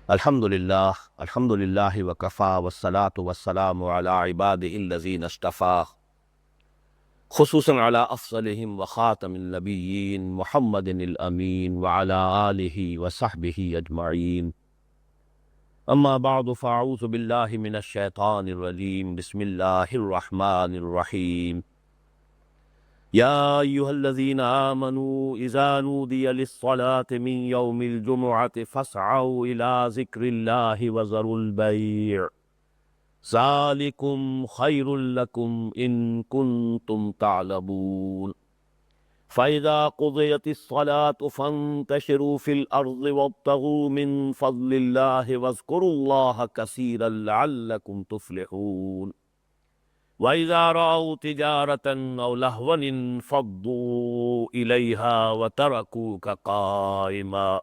الحمد للہ وکفا والصلاة والسلام علی عبادہ الذین اصطفی، خصوصاً علی افضلہم وخاتم النبیین محمد الامین وعلی آلہ وصحبہ اجمعین. اما بعد فاعوذ باللہ من الشیطان الرجیم. بسم اللہ الرحمن الرحیم. یا ایہا الذین آمنوا اذا نودی للصلاة من یوم الجمعة فاسعوا الى ذکر اللہ وذروا البیع ذالکم خیر لکم ان کنتم تعلمون. فإذا قضيت الصلاة فانتشروا في الأرض وابتغوا من فضل الله واذكروا الله كثيرا لعلكم تفلحون. وإذا رأوا تجارة أو لهوا انفضوا إليها وتركوك قائما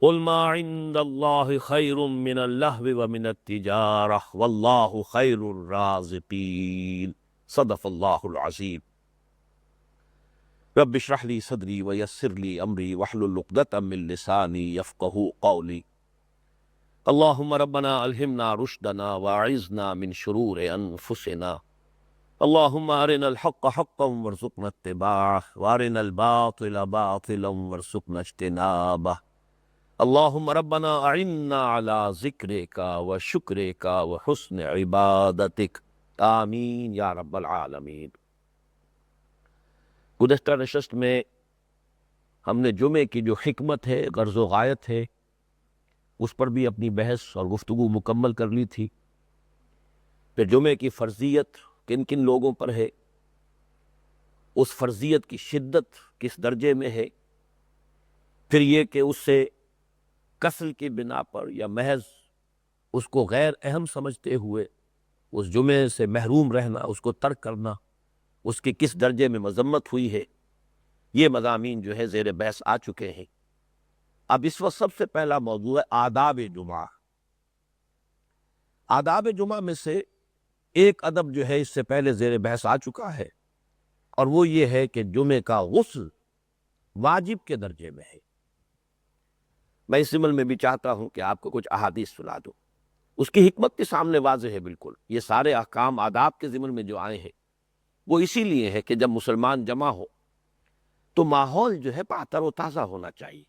قل ما عند الله خير من اللهو ومن التجارة والله خير الرازقين. صدق الله العظيم. رب اشرح لي صدري ويسر لي أمري واحلل عقدة من لساني يفقهوا قولي. اللهم ربنا ألهمنا رشدنا واعذنا من شرور أنفسنا. اللهم أرنا الحق حقا وارزقنا اتباعه وأرنا الباطل باطلا وارزقنا اجتنابه. اللهم ربنا أعنا على ذكرك وشكرك وحسن عبادتك. آمین یا رب العالمین. گزشتہ نشست میں ہم نے جمعے کی جو حکمت ہے، غرض و غایت ہے، اس پر بھی اپنی بحث اور گفتگو مکمل کر لی تھی. پھر جمعے کی فرضیت کن کن لوگوں پر ہے، اس فرضیت کی شدت کس درجے میں ہے، پھر یہ کہ اس سے کسل کی بنا پر یا محض اس کو غیر اہم سمجھتے ہوئے اس جمعے سے محروم رہنا، اس کو ترک کرنا، اس کی کس درجے میں مذمت ہوئی ہے، یہ مضامین جو ہے زیر بحث آ چکے ہیں. اب اس وقت سب سے پہلا موضوع ہے آداب جمعہ. آداب جمعہ میں سے ایک ادب جو ہے اس سے پہلے زیر بحث آ چکا ہے، اور وہ یہ ہے کہ جمعے کا غسل واجب کے درجے میں ہے. میں اس ضمن میں بھی چاہتا ہوں کہ آپ کو کچھ احادیث سنا دوں. اس کی حکمت کے سامنے واضح ہے بالکل. یہ سارے احکام آداب کے ضمن میں جو آئے ہیں وہ اسی لیے ہے کہ جب مسلمان جمع ہو تو ماحول جو ہے پاکر و تازہ ہونا چاہیے،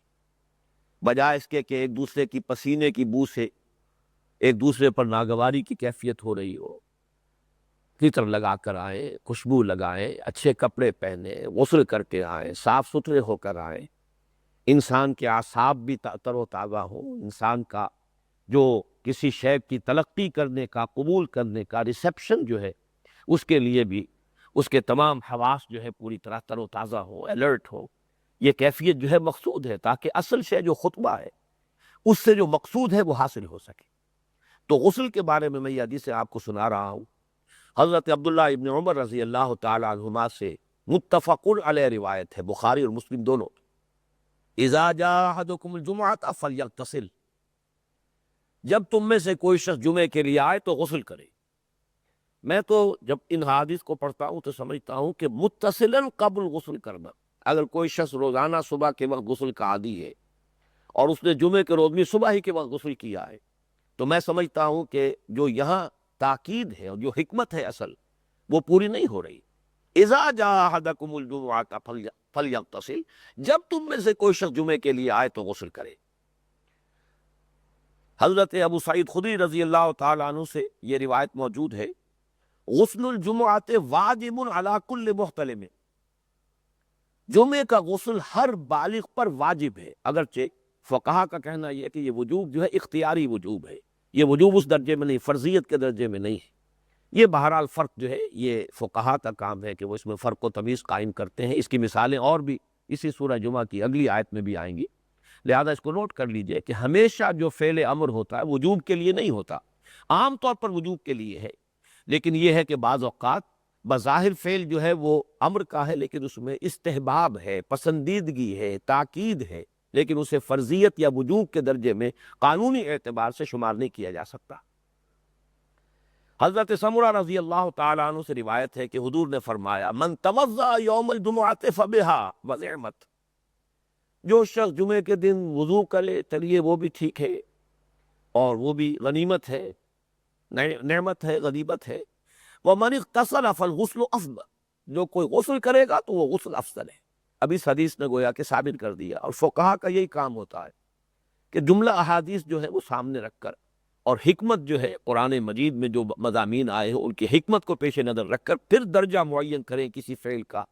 بجائے اس کے کہ ایک دوسرے کی پسینے کی بو سے ایک دوسرے پر ناگواری کی کیفیت ہو رہی ہو. عطر لگا کر آئیں، خوشبو لگائیں، اچھے کپڑے پہنیں، غسل کر کے آئیں، صاف ستھرے ہو کر آئیں. انسان کے اعصاب بھی تر و تازہ ہوں. انسان کا جو کسی شے کی تلقی کرنے کا، قبول کرنے کا ریسیپشن جو ہے، اس کے لیے بھی اس کے تمام حواس جو ہے پوری طرح تر و تازہ ہو، الرٹ ہو. یہ کیفیت جو ہے مقصود ہے تاکہ اصل شے جو خطبہ ہے اس سے جو مقصود ہے وہ حاصل ہو سکے. تو غسل کے بارے میں یہ حدیث آپ کو سنا رہا ہوں. حضرت عبداللہ ابن عمر رضی اللہ تعالی عنہما سے متفق علیہ روایت ہے، بخاری اور مسلم دونوں. اذا جاء احدکم الجمعۃ فلیغتسل، جب تم میں سے کوئی شخص جمعے کے لیے آئے تو غسل کرے. میں تو جب ان حدیث کو پڑھتا ہوں تو سمجھتا ہوں کہ متصلاً قبل غسل کرنا. اگر کوئی شخص روزانہ صبح کے وقت غسل کا عادی ہے اور اس نے جمعے کے روز بھی صبح ہی کے وقت غسل کیا ہے، تو میں سمجھتا ہوں کہ جو یہاں تاکید ہے اور جو حکمت ہے اصل، وہ پوری نہیں ہو رہی. اذا جاء احدکم الجمعۃ فلیغتسل، جب تم میں سے کوئی شخص جمعے کے لیے آئے تو غسل کرے. حضرت ابو سعید خدری رضی اللہ تعالیٰ عنہ سے یہ روایت موجود ہے، غسل الجمعۃ واجب علی کل محتلم، جمعے کا غسل ہر بالغ پر واجب ہے. اگرچہ فقہا کا کہنا یہ ہے کہ یہ وجوب جو ہے اختیاری وجوب ہے، یہ وجوب اس درجے میں نہیں، فرضیت کے درجے میں نہیں ہے. یہ بہرحال فرق جو ہے یہ فقہا کا کام ہے کہ وہ اس میں فرق و تمیز قائم کرتے ہیں. اس کی مثالیں اور بھی اسی سورہ جمعہ کی اگلی آیت میں بھی آئیں گی. لہذا اس کو نوٹ کر لیجئے کہ ہمیشہ جو فعل امر ہوتا ہے وجوب کے لیے نہیں ہوتا. عام طور پر وجوب کے لیے ہے، لیکن یہ ہے کہ بعض اوقات بظاہر فعل جو ہے وہ امر کا ہے، لیکن اس میں استحباب ہے، پسندیدگی ہے، تاکید ہے، لیکن اسے فرضیت یا وجوب کے درجے میں قانونی اعتبار سے شمار نہیں کیا جا سکتا. حضرت سمرہ رضی اللہ تعالیٰ عنہ سے روایت ہے کہ حضور نے فرمایا، من توضأ یوم الجمعۃ فبہا ونعمت، جو شخص جمعے کے دن وضو کرے چلیے وہ بھی ٹھیک ہے، اور وہ بھی غنیمت ہے، نعمت ہے، غنیمت ہے۔ وَمَنِ اغْتَسَلَ فَالْغُسْلُ أَفْضَلُ، جو کوئی غسل کرے گا تو وہ غسل افضل ہے۔ اب اس حدیث نے گویا کہ ثابت کر دیا، اور فقہا کا یہی کام ہوتا ہے کہ جملہ احادیث جو ہے وہ سامنے رکھ کر، اور حکمت جو ہے قرآن مجید میں جو مضامین آئے ہیں ان کی حکمت کو پیش نظر رکھ کر پھر درجہ معین کریں کسی فعل کا،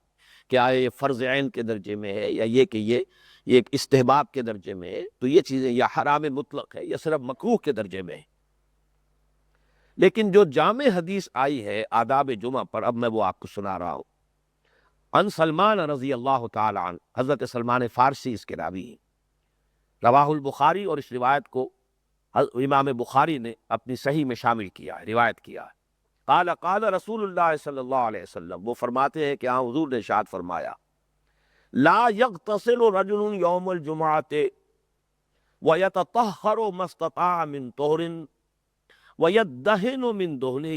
کہ آئے یہ فرض عین کے درجے میں ہے، یا یہ کہ یہ ایک استحباب کے درجے میں ہے، تو یہ چیزیں یا حرام مطلق ہے یا صرف مکروہ کے درجے میں ہے۔ لیکن جو جامع حدیث آئی ہے آداب جمعہ پر، اب میں وہ آپ کو سنا رہا ہوں۔ ان سلمان رضی اللہ تعالی عنہ، حضرت سلمان فارسی اس کے راوی ہیں، رواہ البخاری، اور اس روایت کو امام بخاری نے اپنی صحیح میں شامل کیا ہے، روایت کیا ہے۔ قال قال رسول اللہ صلی اللہ علیہ وسلم، وہ فرماتے ہیں کہ ہاں حضور نے ارشاد فرمایا، لا یغتسل رجل یوم الجمعۃ ویتطہر ما استطاع من طہر ویدہن من دہنہ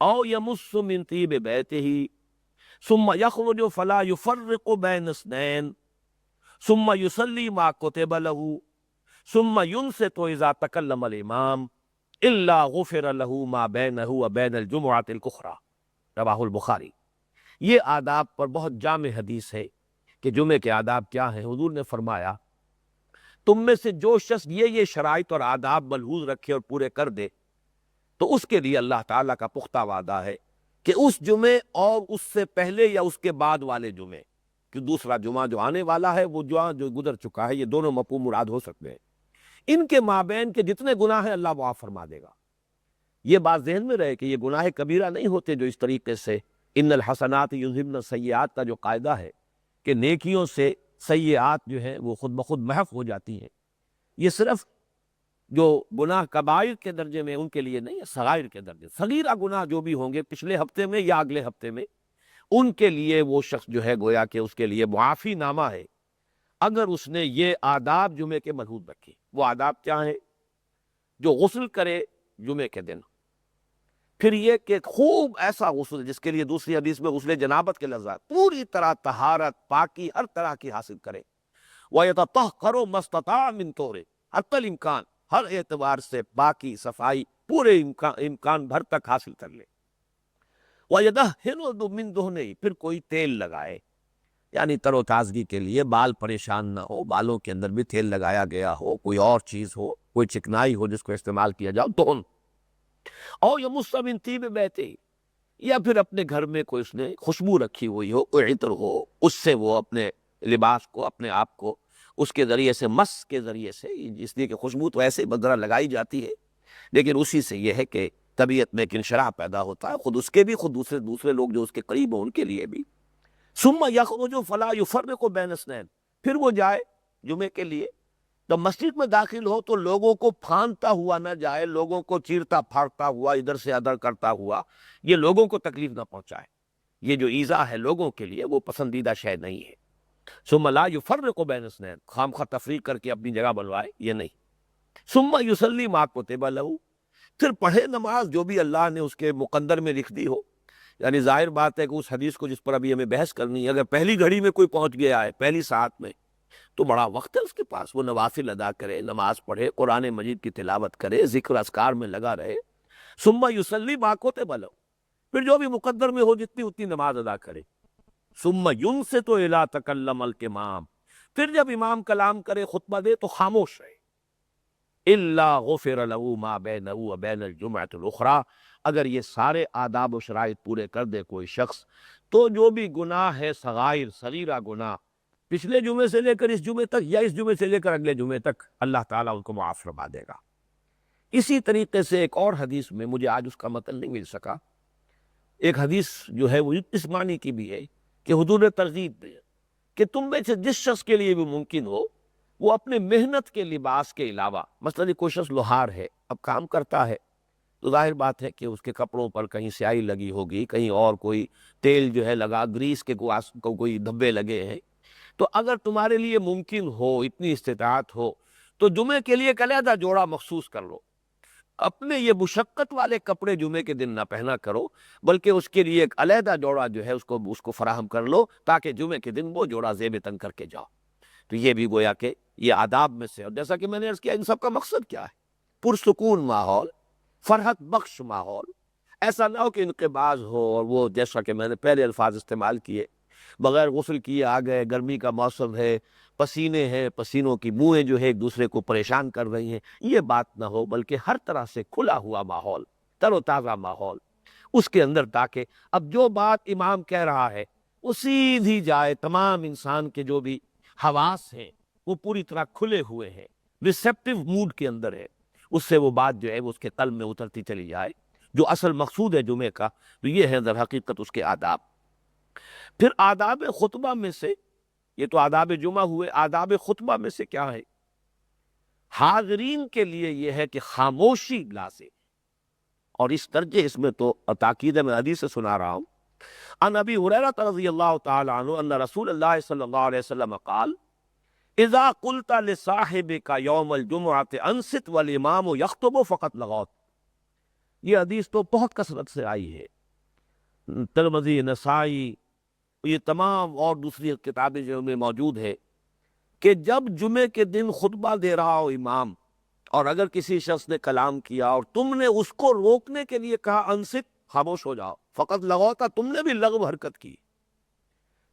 او یمس من طیب بیتہ ثم یخرج فلا یفرق بین اثنین ثم یصلی ما کتب له ثم ینصت اذا تکلم الامام الا غفر له ما بینہ وبین الجمعۃ الاخری، رواہ البخاری۔ یہ آداب پر بہت جامع حدیث ہے کہ جمعے کے آداب کیا ہیں۔ حضور نے فرمایا تم میں سے جو شخص یہ شرائط اور آداب ملحوظ رکھے اور پورے کر دے تو اس کے لیے اللہ تعالیٰ کا پختہ وعدہ ہے کہ اس جمعے اور اس سے پہلے یا اس کے بعد والے جمعے، کہ دوسرا جمعہ جو آنے والا ہے، وہ جمعہ جو گزر چکا ہے، یہ دونوں مفہوم مراد ہو سکتے ہیں، ان کے مابین کے جتنے گناہ ہیں اللہ معاف فرما دے گا۔ یہ بات ذہن میں رہے کہ یہ گناہ کبیرہ نہیں ہوتے جو اس طریقے سے ان الحسنات یذہبن السیئات کا جو قاعدہ ہے کہ نیکیوں سے سیئات جو ہیں وہ خود بخود محو ہو جاتی ہیں، یہ صرف جو گناہ کبائر کے درجے میں ان کے لیے نہیں ہے، صغائر کے درجے، صغیرہ گناہ جو بھی ہوں گے پچھلے ہفتے میں یا اگلے ہفتے میں، ان کے لیے وہ شخص جو ہے گویا کہ اس کے لیے معافی نامہ ہے اگر اس نے یہ آداب جمعے کے ملحوظ رکھے۔ وہ آداب کیا ہیں؟ جو غسل کرے جمعے کے دن، پھر یہ کہ خوب ایسا غسل جس کے لیے دوسری حدیث میں غسل جنابت کے لفظات، پوری طرح طہارت پاکی ہر طرح کی حاصل کرے۔ وَيَتَطَهَّرُ مَا اسْتَطَاعَ مِن طُہْرٍ، حتی الامکان ہر اعتبار سے پاکی صفائی پورے امکان بھر تک حاصل کر لے۔ وَيَدَهِنُ مِن دُهْنِهِ، پھر کوئی تیل لگائے، یعنی تر و تازگی کے لیے، بال پریشان نہ ہو، بالوں کے اندر بھی تیل لگایا گیا ہو، کوئی اور چیز ہو، کوئی چکنائی ہو جس کو استعمال کیا جاؤ، دہن۔ او یمس من طیب بیتہ، یا پھر اپنے گھر میں کوئی اس نے خوشبو رکھی ہوئی ہو، کوئی عطر ہو، اس سے وہ اپنے لباس کو، اپنے آپ کو اس کے ذریعے سے، مس کے ذریعے سے، اس لیے کہ خوشبو تو ایسے بدرہ لگائی جاتی ہے لیکن اسی سے یہ ہے کہ طبیعت میں ایک انشراح پیدا ہوتا ہے، خود اس کے بھی، خود دوسرے لوگ جو اس کے قریب ہوں ان کے لیے بھی۔ ثم یخرج فلا یفرق بین اثنین، پھر وہ جائے جمعے کے لیے، تو مسجد میں داخل ہو تو لوگوں کو پھاندتا ہوا نہ جائے، لوگوں کو چیرتا پھاڑتا ہوا، ادھر سے ادھر کرتا ہوا، یہ لوگوں کو تکلیف نہ پہنچائے۔ یہ جو ایذا ہے لوگوں کے لیے وہ پسندیدہ شے نہیں ہے۔ ثم لا یفرق بین اثنین، خامخواہ تفریق کر کے اپنی جگہ بنوائے، یہ نہیں۔ ثم یصلی ما کتب لہ، پھر پڑھے نماز جو بھی اللہ نے اس کے مقدر میں لکھ دی ہو۔ یعنی ظاہر بات ہے کہ اس حدیث کو جس پر ابھی ہمیں بحث کرنی ہے، اگر پہلی گھڑی میں کوئی پہنچ گیا ہے، پہلی ساعت میں، تو بڑا وقت ہے اس کے پاس، وہ نوافل ادا کرے، نماز پڑھے، قرآن مجید کی تلاوت کرے، ذکر اذکار میں لگا رہے۔ ثم یصلی ما کتب لہ، پھر جو بھی مقدر میں ہو جتنی اتنی نماز ادا کرے۔ ثم ینصت اذا تکلم الامام، پھر جب امام کلام کرے، خطبہ دے تو خاموش رہے۔ الا غفر له ما بینہ وبین الجمعۃ الاخری، اگر یہ سارے آداب و شرائط پورے کر دے کوئی شخص تو جو بھی گناہ ہے، صغائر صغیرہ گناہ، پچھلے جمعے سے لے کر اس جمعے تک یا اس جمعے سے لے کر اگلے جمعے تک، اللہ تعالیٰ ان کو معاف فرما دے گا۔ اسی طریقے سے ایک اور حدیث میں، مجھے آج اس کا متن نہیں مل سکا، ایک حدیث جو ہے وہ اس معنی کی بھی ہے کہ حضور نے ترغیب دی کہ تم میں سے جس شخص کے لیے بھی ممکن ہو وہ اپنے محنت کے لباس کے علاوہ، مثلا کوئی شخص لوہار ہے، اب کام کرتا ہے تو ظاہر بات ہے کہ اس کے کپڑوں پر کہیں سیاہی لگی ہوگی، کہیں اور کوئی تیل جو ہے لگا، گریس کے کوئی دھبے لگے ہیں، تو اگر تمہارے لیے ممکن ہو، اتنی استطاعت ہو، تو جمعے کے لیے ایک علیحدہ جوڑا مخصوص کر لو۔ اپنے یہ مشقت والے کپڑے جمعے کے دن نہ پہنا کرو، بلکہ اس کے لیے ایک علیحدہ جوڑا جو ہے اس کو فراہم کر لو، تاکہ جمعے کے دن وہ جوڑا زیب تن کر کے جاؤ۔ تو یہ بھی گویا کہ یہ آداب میں سے، اور جیسا کہ میں نے عرض کیا، ان سب کا مقصد کیا ہے؟ پرسکون ماحول، فرحت بخش ماحول، ایسا نہ ہو کہ انقباض ہو اور وہ جیسا کہ میں نے پہلے الفاظ استعمال کیے، بغیر غسل کیے آ گئے، گرمی کا موسم ہے، پسینے ہیں، پسینوں کی بوئیں جو ہے ایک دوسرے کو پریشان کر رہی ہیں، یہ بات نہ ہو، بلکہ ہر طرح سے کھلا ہوا ماحول، تر و تازہ ماحول، اس کے اندر تاکہ اب جو بات امام کہہ رہا ہے وہ سیدھی جائے، تمام انسان کے جو بھی حواس ہیں وہ پوری طرح کھلے ہوئے ہیں، ریسیپٹیو موڈ کے اندر ہے، اس سے وہ بات جو ہے وہ اس کے قلب میں اترتی چلی جائے۔ جو اصل مقصود ہے جمعے کا تو یہ ہے در حقیقت اس کے آداب۔ پھر آداب خطبہ میں سے، یہ تو آداب جمعہ ہوئے، آداب خطبہ میں سے کیا ہے؟ حاضرین کے لیے یہ ہے کہ خاموشی لازم، اور اس درجے اس میں تو تاکید میں حدیث سے سنا رہا ہوں، عن ابی ہریرہ رضی اللہ تعالی عنہ ان رسول اللہ صلی اللہ علیہ وسلم قال اذا قلت لصاحبك یوم الجمعۃ انصت والامام یخطب فقط لغوت۔ یہ حدیث تو بہت کثرت سے آئی ہے، ترمذی، نسائی، یہ تمام اور دوسری کتابیں جو میں موجود ہے، کہ جب جمعے کے دن خطبہ دے رہا ہو امام اور اگر کسی شخص نے کلام کیا اور تم نے اس کو روکنے کے لیے کہا انصت، خاموش ہو جاؤ، فقط لغوتا، تم نے بھی لغو حرکت کی،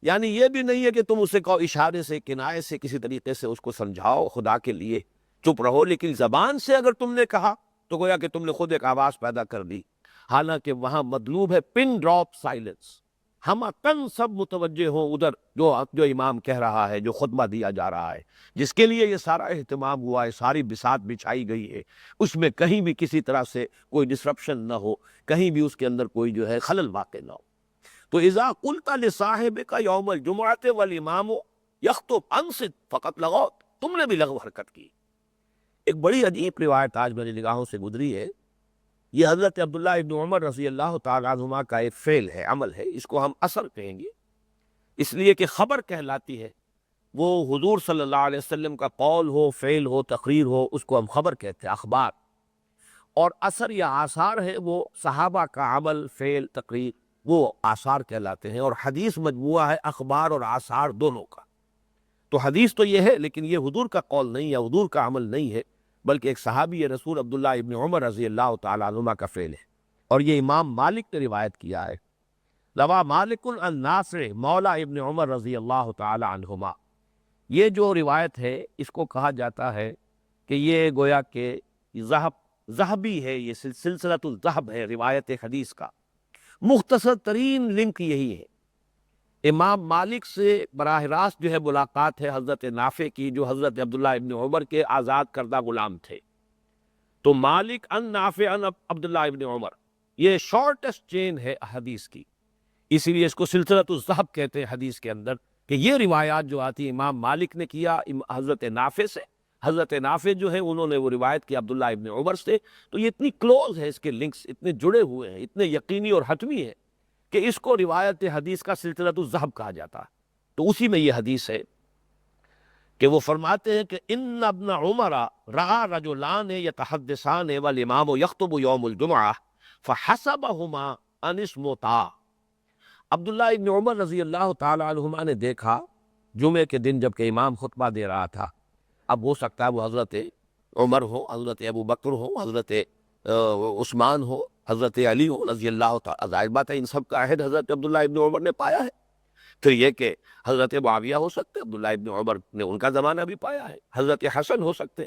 یعنی یہ بھی نہیں ہے کہ تم اسے کہو اشارے سے، کنایے سے، کسی طریقے سے اس کو سمجھاؤ خدا کے لیے چپ رہو، لیکن زبان سے اگر تم نے کہا تو گویا کہ تم نے خود ایک آواز پیدا کر دی، حالانکہ وہاں مطلوب ہے پن ڈراپ سائلنس، ہم تن سب متوجہ ہوں ادھر جو امام کہہ رہا ہے، جو خطبہ دیا جا رہا ہے، جس کے لیے یہ سارا اہتمام ہوا ہے، ساری بساط بچھائی گئی ہے، اس میں کہیں بھی کسی طرح سے کوئی ڈسرپشن نہ ہو، کہیں بھی اس کے اندر کوئی جو ہے خلل واقع نہ ہو۔ تو اذا قلت لصاحبک یوم الجمعۃ والامام یخطب انصت فقط لغوت، تم نے بھی لغو حرکت کی۔ ایک بڑی عجیب روایت آج میری نگاہوں سے گزری ہے، یہ حضرت عبداللہ ابن عمر رضی اللہ تعالیٰ عنہما کا ایک فعل ہے، عمل ہے، اس کو ہم اثر کہیں گے، اس لیے کہ خبر کہلاتی ہے، وہ حضور صلی اللہ علیہ وسلم کا قول ہو، فعل ہو، تقریر ہو، اس کو ہم خبر کہتے ہیں، اخبار، اور اثر یا آثار ہے وہ صحابہ کا عمل، فعل، تقریر، وہ آثار کہلاتے ہیں، اور حدیث مجموعہ ہے اخبار اور آثار دونوں کا۔ تو حدیث تو یہ ہے لیکن یہ حضور کا قول نہیں ہے، حضور کا عمل نہیں ہے، بلکہ ایک صحابی رسول عبداللہ ابن عمر رضی اللہ تعالیٰ عنہما کا فعل ہے، اور یہ امام مالک نے روایت کیا ہے، روا مالک عن نافع مولا ابن عمر رضی اللہ تعالیٰ عنہما۔ یہ جو روایت ہے اس کو کہا جاتا ہے کہ یہ گویا کہ ذہبی ہے، یہ سلسلۃ الذہب ہے روایت حدیث کا، مختصر ترین لنک یہی ہے، امام مالک سے براہ راست جو ہے ملاقات ہے حضرت نافع کی، جو حضرت عبداللہ ابن عمر کے آزاد کردہ غلام تھے، تو مالک ان نافع ان عبداللہ ابن عمر، یہ شارٹسٹ چین ہے حدیث کی، اسی لیے اس کو سلسلۃ الذہب کہتے ہیں حدیث کے اندر، کہ یہ روایات جو آتی امام مالک نے کیا حضرت نافع سے، حضرت نافع جو ہے انہوں نے وہ روایت کی عبداللہ ابن عمر سے، تو یہ اتنی کلوز ہے، اس کے لنکس اتنے جڑے ہوئے ہیں، اتنے یقینی اور حتمی ہیں کہ اس کو روایت حدیث کا سلسلۃ الذہب کہا جاتا ہے۔ تو اسی میں یہ حدیث ہے کہ وہ فرماتے ہیں کہ ان ابن عمر رأى رجلان يتحدثان والامام يخطب يوم الجمعہ فحسبهما ان اسمتا۔ عبداللہ ابن عمر رضی اللہ تعالی عنہما نے دیکھا جمعے کے دن جب کہ امام خطبہ دے رہا تھا، اب ہو سکتا ہے وہ حضرت عمر ہو، حضرت ابو بکر ہو، حضرت عثمان ہو، حضرت علی ہو رضی اللہ تعالی، ظاہر بات ہے ان سب کا عہد حضرت عبداللہ ابن عمر نے پایا ہے، پھر یہ کہ حضرت معاویہ ہو سکتے، عبداللہ ابن عمر نے ان کا زمانہ بھی پایا ہے، حضرت حسن ہو سکتے،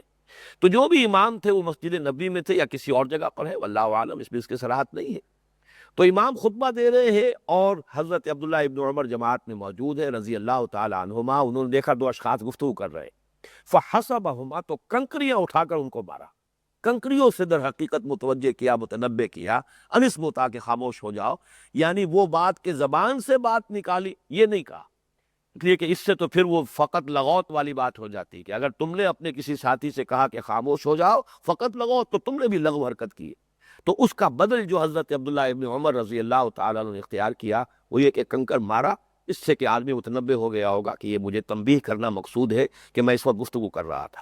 تو جو بھی امام تھے وہ مسجد نبوی میں تھے یا کسی اور جگہ پر ہے، واللہ عالم، اس میں اس کی صراحت نہیں ہے۔ تو امام خطبہ دے رہے ہیں اور حضرت عبداللہ ابن عمر جماعت میں موجود ہے رضی اللہ تعالی عنہما، انہوں نے دیکھا دو اشخاص گفتگو کر رہے ہیں، فحسبہما، تو کنکریاں اٹھا کر ان کو مارا، کنکریوں سے در حقیقت متوجہ کیا، متنبہ کیا، انسمتا کہ خاموش ہو جاؤ، یعنی وہ بات کے زبان سے بات نکالی، یہ نہیں کہا، اس لیے کہ اس سے تو پھر وہ فقط لغوت والی بات ہو جاتی ہے کہ اگر تم نے اپنے کسی ساتھی سے کہا کہ خاموش ہو جاؤ فقط لغوت، تو تم نے بھی لغو حرکت کی ہے۔ تو اس کا بدل جو حضرت عبداللہ ابن عمر رضی اللہ تعالیٰ عنہ نے اختیار کیا وہ یہ کہ کنکر مارا، اس سے کہ آدمی متنبہ ہو گیا ہوگا کہ یہ مجھے تنبیہ کرنا مقصود ہے کہ میں اس وقت گفتگو کر رہا تھا۔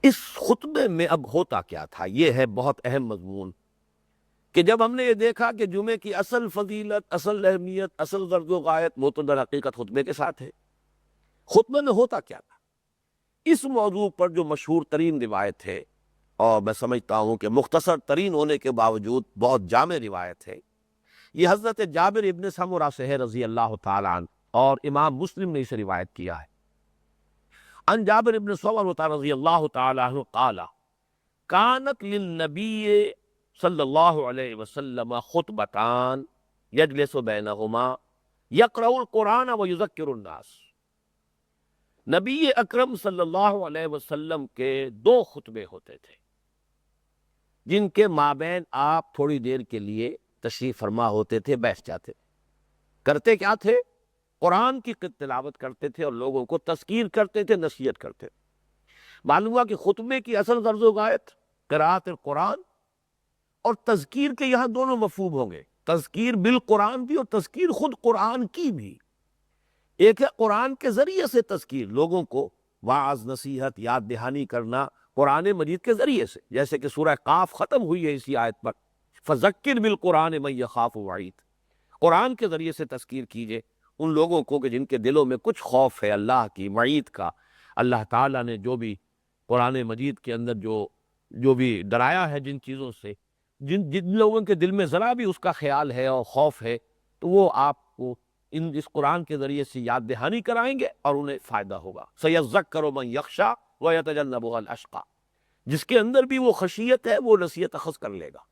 اس خطبے میں اب ہوتا کیا تھا، یہ ہے بہت اہم مضمون، کہ جب ہم نے یہ دیکھا کہ جمعے کی اصل فضیلت، اصل اہمیت، اصل غرض و غایت وہ تو در حقیقت خطبے کے ساتھ ہے، خطبے میں ہوتا کیا تھا؟ اس موضوع پر جو مشہور ترین روایت ہے، اور میں سمجھتا ہوں کہ مختصر ترین ہونے کے باوجود بہت جامع روایت ہے، یہ حضرت جابر ابن سمرہ سے ہے رضی اللہ تعالیٰ عنہ، اور امام مسلم نے اسے روایت کیا ہے۔ عن جابر ابن سمرہ رضی اللہ تعالیٰ عنہ قال کانت للنبی صلی اللہ علیہ وسلم خطبتان یجلس بینہما یقرأ القرآن ویذکر الناس۔ نبی اکرم صلی اللہ علیہ وسلم کے دو خطبے ہوتے تھے جن کے مابین آپ تھوڑی دیر کے لیے تشریف فرما ہوتے تھے، بیٹھ جاتے تھے۔ کرتے کیا تھے؟ قرآن کی تلاوت کرتے تھے اور لوگوں کو تذکیر کرتے تھے، نصیحت کرتے تھے۔ معلوم ہوا کہ خطبے کی اصل غرض و غایت قراءت القرآن اور تذکیر کے یہاں دونوں مفہوم ہوں گے، تذکیر بالقرآن بھی اور تذکیر خود قرآن کی بھی۔ ایک ہے قرآن کے ذریعے سے تذکیر، لوگوں کو واعظ، نصیحت، یاد دہانی کرنا قرآن مجید کے ذریعے سے، جیسے کہ سورہ قاف ختم ہوئی ہے اسی آیت پر، فذکر بالقرآن من یخاف وعید۔ قرآن کے ذریعے سے تذکیر کیجئے ان لوگوں کو کہ جن کے دلوں میں کچھ خوف ہے اللہ کی وعید کا۔ اللہ تعالیٰ نے جو بھی قرآن مجید کے اندر جو بھی ڈرایا ہے جن چیزوں سے، جن لوگوں کے دل میں ذرا بھی اس کا خیال ہے اور خوف ہے، تو وہ آپ کو اس قرآن کے ذریعے سے یاد دہانی کرائیں گے اور انہیں فائدہ ہوگا۔ سَيَذَّكَّرُ مَن يَخْشَىٰ وَيَتَجَنَّبُهَا الْأَشْقَىٰ، جس کے اندر بھی وہ خشیت ہے وہ نصیحت اخذ کر لے گا۔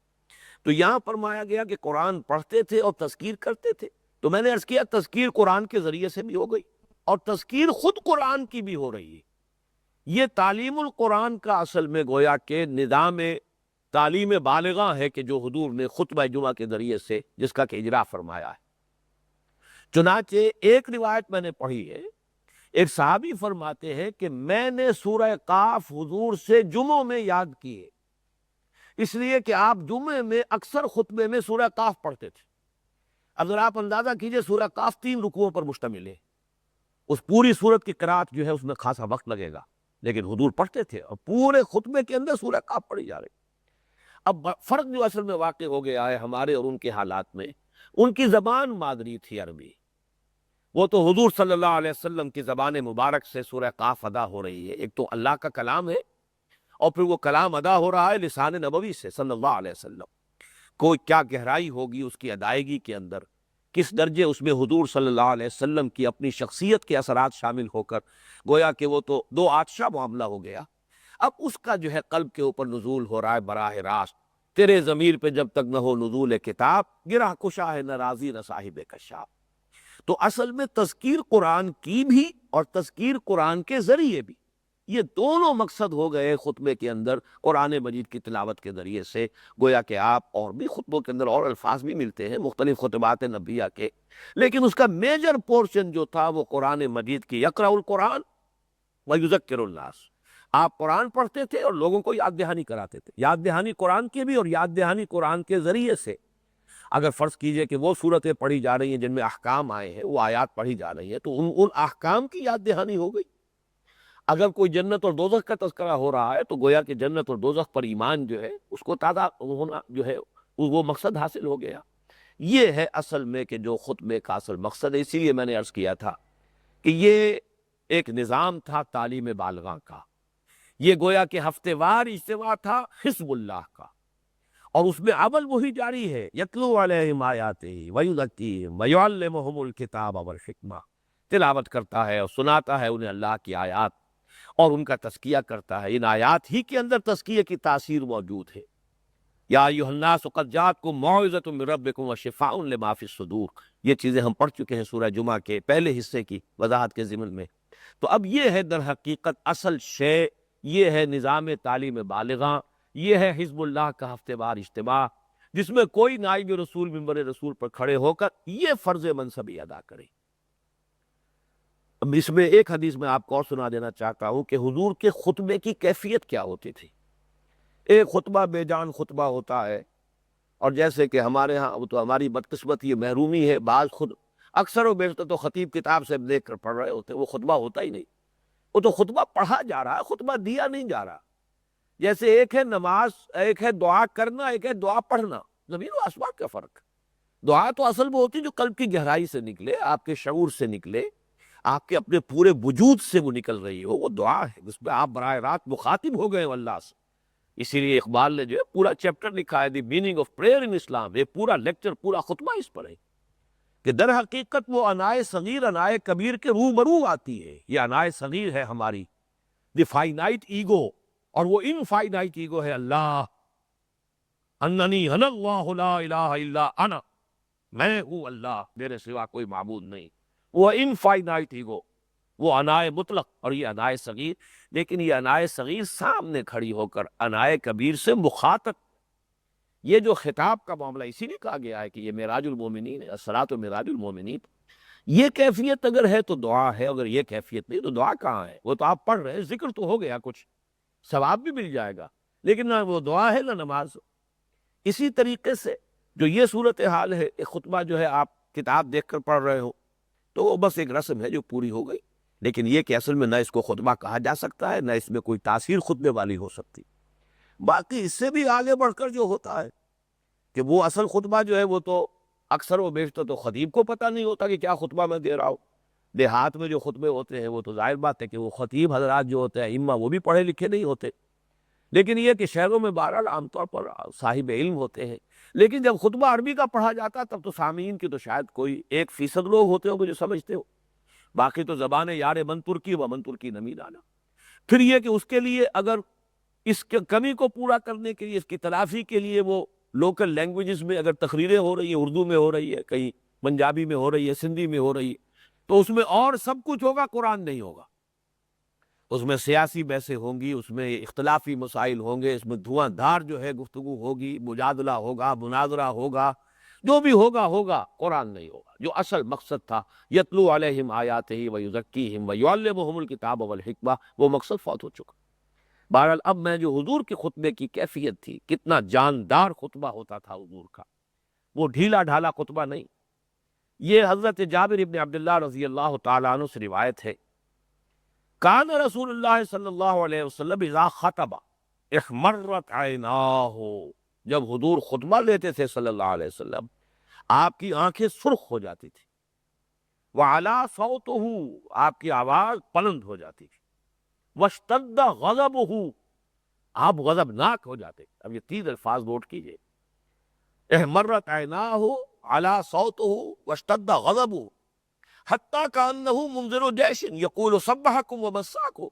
تو یہاں فرمایا گیا کہ قرآن پڑھتے تھے اور تذکیر کرتے تھے، تو میں نے عرض کیا تذکیر قرآن کے ذریعے سے بھی ہو گئی اور تذکیر خود قرآن کی بھی ہو رہی ہے۔ یہ تعلیم القرآن کا اصل میں گویا کہ نظام تعلیم بالغاں ہے کہ جو حضور نے خطبہ جمعہ کے ذریعے سے جس کا کہ اجرا فرمایا ہے۔ چنانچہ ایک روایت میں نے پڑھی ہے، ایک صحابی فرماتے ہیں کہ میں نے سورہ قاف حضور سے جمعوں میں یاد کیے، اس لیے کہ آپ جمعے میں اکثر خطبے میں سورہ قاف پڑھتے تھے۔ اب ذرا آپ اندازہ کیجئے سورہ قاف 3 رکوعوں پر مشتمل ہے، اس پوری سورت کی قرأت جو ہے اس میں خاصا وقت لگے گا، لیکن حضور پڑھتے تھے اور پورے خطبے کے اندر سورہ قاف پڑھی جا رہی۔ اب فرق جو اصل میں واقع ہو گیا ہے ہمارے اور ان کے حالات میں، ان کی زبان مادری تھی عربی، وہ تو حضور صلی اللہ علیہ وسلم کی زبان مبارک سے سورہ قاف ادا ہو رہی ہے۔ ایک تو اللہ کا کلام ہے اور پھر وہ کلام ادا ہو رہا ہے لسان نبوی سے صلی اللہ علیہ وسلم۔ کوئی کیا گہرائی ہوگی اس کی ادائیگی کے اندر، کس درجے اس میں حضور صلی اللہ علیہ وسلم کی اپنی شخصیت کے اثرات شامل ہو کر گویا کہ وہ تو دو آتشہ معاملہ ہو گیا۔ اب اس کا جو ہے قلب کے اوپر نزول ہو رہا ہے براہ راست۔ تیرے ضمیر پہ جب تک نہ ہو نزول کتاب، گرہ کشا ہے نہ راضی نہ صاحب کشاف۔ تو اصل میں تذکیر قرآن کی بھی اور تذکیر قرآن کے ذریعے بھی، یہ دونوں مقصد ہو گئے خطبے کے اندر قرآن مجید کی تلاوت کے ذریعے سے۔ گویا کہ آپ اور بھی خطبوں کے اندر اور الفاظ بھی ملتے ہیں مختلف خطبات نبیہ کے، لیکن اس کا میجر پورشن جو تھا وہ قرآن مجید کی یقرأ القرآن ویذکر الناس۔ آپ قرآن پڑھتے تھے اور لوگوں کو یاد دہانی کراتے تھے، یاد دہانی قرآن کی بھی اور یاد دہانی قرآن کے ذریعے سے۔ اگر فرض کیجئے کہ وہ صورتیں پڑھی جا رہی ہیں جن میں احکام آئے ہیں، وہ آیات پڑھی جا رہی ہیں، تو ان احکام کی یاد دہانی ہو گئی۔ اگر کوئی جنت اور دوزخ کا تذکرہ ہو رہا ہے تو گویا کہ جنت اور دوزخ پر ایمان جو ہے اس کو تازہ ہونا جو ہے وہ مقصد حاصل ہو گیا۔ یہ ہے اصل میں کہ جو خطبے کا اصل مقصد ہے۔ اسی لیے میں نے عرض کیا تھا کہ یہ ایک نظام تھا تعلیم بالغاں کا، یہ گویا کہ ہفتے وار اجتماع تھا حزب اللہ کا، اور اس میں عمل وہی جاری ہے، یتلو علیہم آیاتہ ویزکیہم ویعلمہم الکتاب والحکمہ، تلاوت کرتا ہے اور سناتا ہے انہیں اللہ کی آیات اور ان کا تزکیہ کرتا ہے۔ ان آیات ہی کے اندر تزکیہ کی تاثیر موجود ہے۔ یا ایھا الناس قد جاءتکم موعظۃ من ربکم وشفاء لما فی الصدور، یہ چیزیں ہم پڑھ چکے ہیں سورہ جمعہ کے پہلے حصے کی وضاحت کے ضمن میں۔ تو اب یہ ہے در حقیقت اصل شے، یہ ہے نظام تعلیم بالغاں، یہ ہے حزب اللہ کا ہفتے وار اجتماع، جس میں کوئی نائب رسول منبر رسول پر کھڑے ہو کر یہ فرض منصبی ادا کرے۔ اب اس میں ایک حدیث میں آپ کو اور سنا دینا چاہتا ہوں کہ حضور کے خطبے کی کیفیت کیا ہوتی تھی۔ ایک خطبہ بے جان خطبہ ہوتا ہے، اور جیسے کہ ہمارے ہاں وہ تو ہماری بدقسمتی یہ محرومی ہے، بعض خود اکثر و بیشتر تو خطیب کتاب سے دیکھ کر پڑھ رہے ہوتے، وہ خطبہ ہوتا ہی نہیں، وہ تو خطبہ پڑھا جا رہا ہے، خطبہ دیا نہیں جا رہا۔ جیسے ایک ہے نماز، ایک ہے دعا کرنا، ایک ہے دعا پڑھنا، زمین و آسمان کا فرق۔ دعا تو اصل میں ہوتی جو قلب کی گہرائی سے نکلے، آپ کے شعور سے نکلے، آپ کے اپنے پورے وجود سے وہ نکل رہی ہو، وہ دعا ہے جس میں آپ براہ راست مخاطب ہو گئے ہو اللہ سے۔ اسی لیے اقبال نے جو ہے پورا چیپٹر لکھا ہے دی میننگ آف پریئر ان اسلام، یہ پورا لیکچر، پورا خطبہ اس پر ہے کہ در حقیقت وہ انائے صغیر انائے کبیر کے روبرو آتی ہے۔ یہ انائے صغیر ہے ہماری، دی فائنائٹ ایگو، اور وہ انفائنائٹ ایگو ہے اللہ، اننی انا اللہ لا الہ الا انا، میں ہوں اللہ، میرے سوا کوئی معبود نہیں۔ وہ انفائنائٹ ایگو، وہ انائے مطلق، اور یہ انائے صغیر، لیکن یہ انائے صغیر سامنے کھڑی ہو کر انائے کبیر سے مخاطب۔ یہ جو خطاب کا معاملہ اسی لیے کہا گیا ہے کہ یہ معراج المومنین ہے، الصلاۃ معراج المومنین۔ یہ کیفیت اگر ہے تو دعا ہے، اگر یہ کیفیت نہیں تو دعا کہاں ہے؟ وہ تو آپ پڑھ رہے ہیں، ذکر تو ہو گیا، کچھ ثواب بھی مل جائے گا، لیکن نہ وہ دعا ہے نہ نماز۔ اسی طریقے سے جو یہ صورتحال ہے، ایک خطبہ جو ہے آپ کتاب دیکھ کر پڑھ رہے ہو تو وہ بس ایک رسم ہے جو پوری ہو گئی، لیکن یہ کہ اصل میں نہ اس کو خطبہ کہا جا سکتا ہے، نہ اس میں کوئی تاثیر خطبے والی ہو سکتی۔ باقی اس سے بھی آگے بڑھ کر جو ہوتا ہے کہ وہ اصل خطبہ جو ہے وہ تو اکثر و بیشتر تو خطیب کو پتہ نہیں ہوتا کہ کیا خطبہ میں دے رہا ہوں۔ دیہات میں جو خطبے ہوتے ہیں وہ تو ظاہر بات ہے کہ وہ خطیب حضرات جو ہوتے ہیں امہ، وہ بھی پڑھے لکھے نہیں ہوتے، لیکن یہ کہ شہروں میں بہرحال عام طور پر صاحب علم ہوتے ہیں۔ لیکن جب خطبہ عربی کا پڑھا جاتا تب تو سامعین کی تو شاید کوئی 1% لوگ ہوتے ہو جو سمجھتے ہو، باقی تو زبان یار من ترکی و من ترکی نمی دانا۔ پھر یہ کہ اس کے لیے اگر اس کے کمی کو پورا کرنے کے لیے، اس کی تلافی کے لیے وہ لوکل لینگویجز میں اگر تقریریں ہو رہی ہیں، اردو میں ہو رہی ہے، کہیں پنجابی میں ہو رہی ہے، سندھی میں ہو رہی ہے، تو اس میں اور سب کچھ ہوگا، قرآن نہیں ہوگا۔ اس میں سیاسی بحثیں ہوں گی، اس میں اختلافی مسائل ہوں گے، اس میں دھواں دھار جو ہے گفتگو ہوگی، مجادلہ ہوگا، مناظرہ ہوگا، جو بھی ہوگا، قرآن نہیں ہوگا۔ جو اصل مقصد تھا یتلو علیہم آیاتہ ویزکیہم ویعلمہم الکتاب والحکمہ، وہ مقصد فوت ہو چکا۔ بہرحال اب میں جو حضور کے خطبے کی کیفیت تھی، کتنا جاندار خطبہ ہوتا تھا حضور کا، وہ ڈھیلا ڈھالا خطبہ نہیں۔ یہ حضرت جابر ابن عبداللہ رضی اللہ تعالیٰ عنہ سے روایت ہے، کان رسول اللہ صلی اللہ علیہ وسلم اذا خطب احمرت عیناہ، جب حضور خطبہ لیتے تھے صلی اللہ علیہ وسلم، آپ کی آنکھیں سرخ ہو جاتی تھی، وعلا صوتہ، آپ کی آواز بلند ہو جاتی تھی، واشتد غضبہ، آپ غضبناک ہو جاتے۔ اب یہ 3 الفاظ نوٹ کیجئے، احمرت عیناہ، علا صوتہ، واشتد غضبہ، حتیٰ کأنہ منذر جیش یقول صبحکم ومساکم،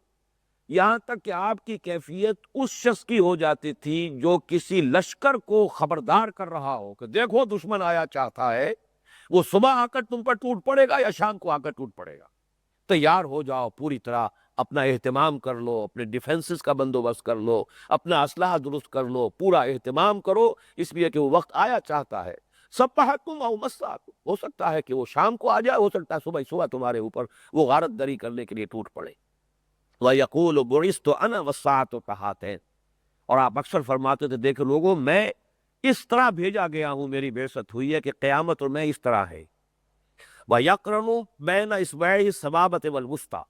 یہاں تک کہ آپ کی کیفیت اس شخص کی ہو جاتی تھی جو کسی لشکر کو خبردار کر رہا ہو کہ دیکھو دشمن آیا چاہتا ہے، وہ صبح آ کر تم پر ٹوٹ پڑے گا یا شام کو آ کر ٹوٹ پڑے گا، تیار ہو جاؤ، پوری طرح اپنا اہتمام کر لو، اپنے ڈیفنسز کا بندوبست کر لو، اپنا اسلحہ درست کر لو، پورا اہتمام کرو، اس لیے کہ وہ وقت آیا چاہتا ہے۔ صبحکم او مساکم، ہو سکتا ہے کہ وہ شام کو آ جائے، ہو سکتا ہے صبح تمہارے اوپر وہ غارت دری کرنے کے لیے ٹوٹ پڑے۔ وَيَقُولُ بُعِثْتُ أَنَا وَالسَّاعَةُ كَهَاتَيْنِ، اور آپ اکثر فرماتے تھے دیکھو لوگوں، میں اس طرح بھیجا گیا ہوں، میری بعثت ہوئی ہے کہ قیامت اور میں اس طرح ہے۔ وَيَقْرَنُ بَيْنَ إِصْبَعَيْهِ السَّبَابَةِ وَالْوُسْطَىٰ،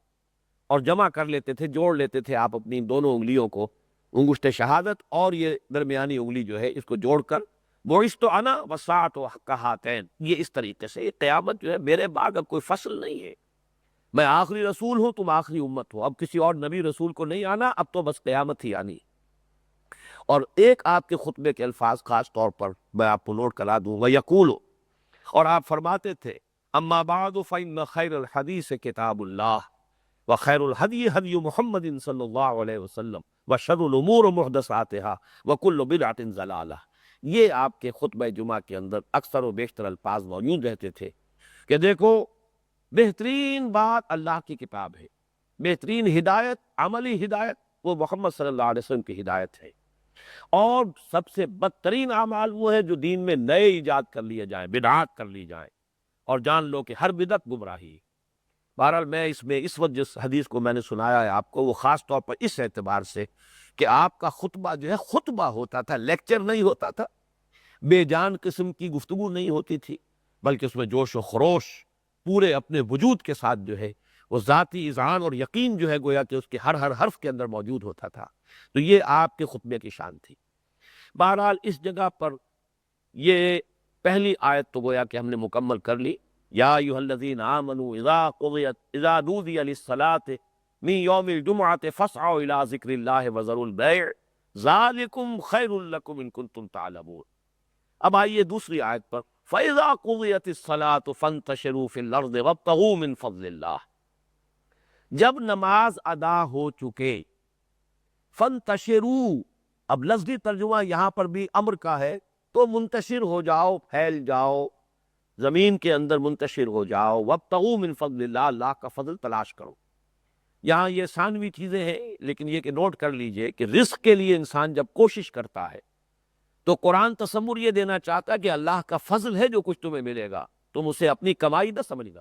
اور جمع کر لیتے تھے، جوڑ لیتے تھے آپ اپنی دونوں انگلیوں کو، انگشت شہادت اور یہ درمیانی انگلی جو ہے اس کو جوڑ کر، بُعِثْتُ أَنَا وَالسَّاعَةُ كَهَاتَيْنِ، یہ اس طریقے سے یہ قیامت جو ہے میرے بعد اب کوئی فصل نہیں ہے، میں آخری رسول ہوں، تم آخری امت ہو، اب کسی اور نبی رسول کو نہیں آنا، اب تو بس قیامت ہی آنی۔ اور ایک آپ کے خطبے کے الفاظ خاص طور پر میں آپ کو نوٹ کرا دوں، وَيَقُولُ، اور آپ فرماتے تھے، اما بعد فإن خیر الحدیث کتاب اللہ وخیر الہدی ہدی محمد صلی اللہ علیہ وسلم وشر الامور محدثاتها وکل بدعۃ ضلالہ۔ یہ آپ کے خطبہ جمعہ کے اندر اکثر و بیشتر الفاظ موجود رہتے تھے کہ دیکھو بہترین بات اللہ کی کتاب ہے، بہترین ہدایت، عملی ہدایت وہ محمد صلی اللہ علیہ وسلم کی ہدایت ہے، اور سب سے بدترین اعمال وہ ہے جو دین میں نئے ایجاد کر لیے جائیں، بدعات کر لی جائیں، اور جان لو کہ ہر بدعت گمراہی ہے۔ بہرحال میں اس وقت جس حدیث کو میں نے سنایا ہے آپ کو، وہ خاص طور پر اس اعتبار سے کہ آپ کا خطبہ جو ہے خطبہ ہوتا تھا، لیکچر نہیں ہوتا تھا، بے جان قسم کی گفتگو نہیں ہوتی تھی، بلکہ اس میں جوش و خروش پورے اپنے وجود کے ساتھ جو ہے وہ ذاتی اذعان اور یقین جو ہے گویا کہ اس کے ہر حرف کے اندر موجود ہوتا تھا۔ تو یہ آپ کے خطبے کی شان تھی۔ بہرحال اس جگہ پر یہ پہلی آیت تو گویا کہ ہم نے مکمل کر لی، یا ایھا الذین آمنوا اذا نودی للصلاۃ من یوم الجمعۃ فاسعوا الی ذکر اللہ وذروا البیع ذالکم خیر لکم ان کنتم تعلمون۔ اب آئیے دوسری آیت پر، فَإِذَا قُضِيَتِ الصَّلَاةُ فَانتَشِرُوا فِي الْأَرْضِ وَابْتَغُوا مِن فَضْلِ اللَّهِ، جب نماز ادا ہو چکے، فَانتَشِرُوا، اب لفظی ترجمہ یہاں پر بھی امر کا ہے، تو منتشر ہو جاؤ، پھیل جاؤ، زمین کے اندر منتشر ہو جاؤ، وَابْتَغُوا مِن فَضْلِ اللَّهِ، اللہ کا فضل تلاش کرو۔ یہاں یہ ثانوی چیزیں ہیں، لیکن یہ کہ نوٹ کر لیجئے کہ رزق کے لیے انسان جب کوشش کرتا ہے تو قرآن تصور یہ دینا چاہتا ہے کہ اللہ کا فضل ہے جو کچھ تمہیں ملے گا، تم اسے اپنی کمائی نہ سمجھنا۔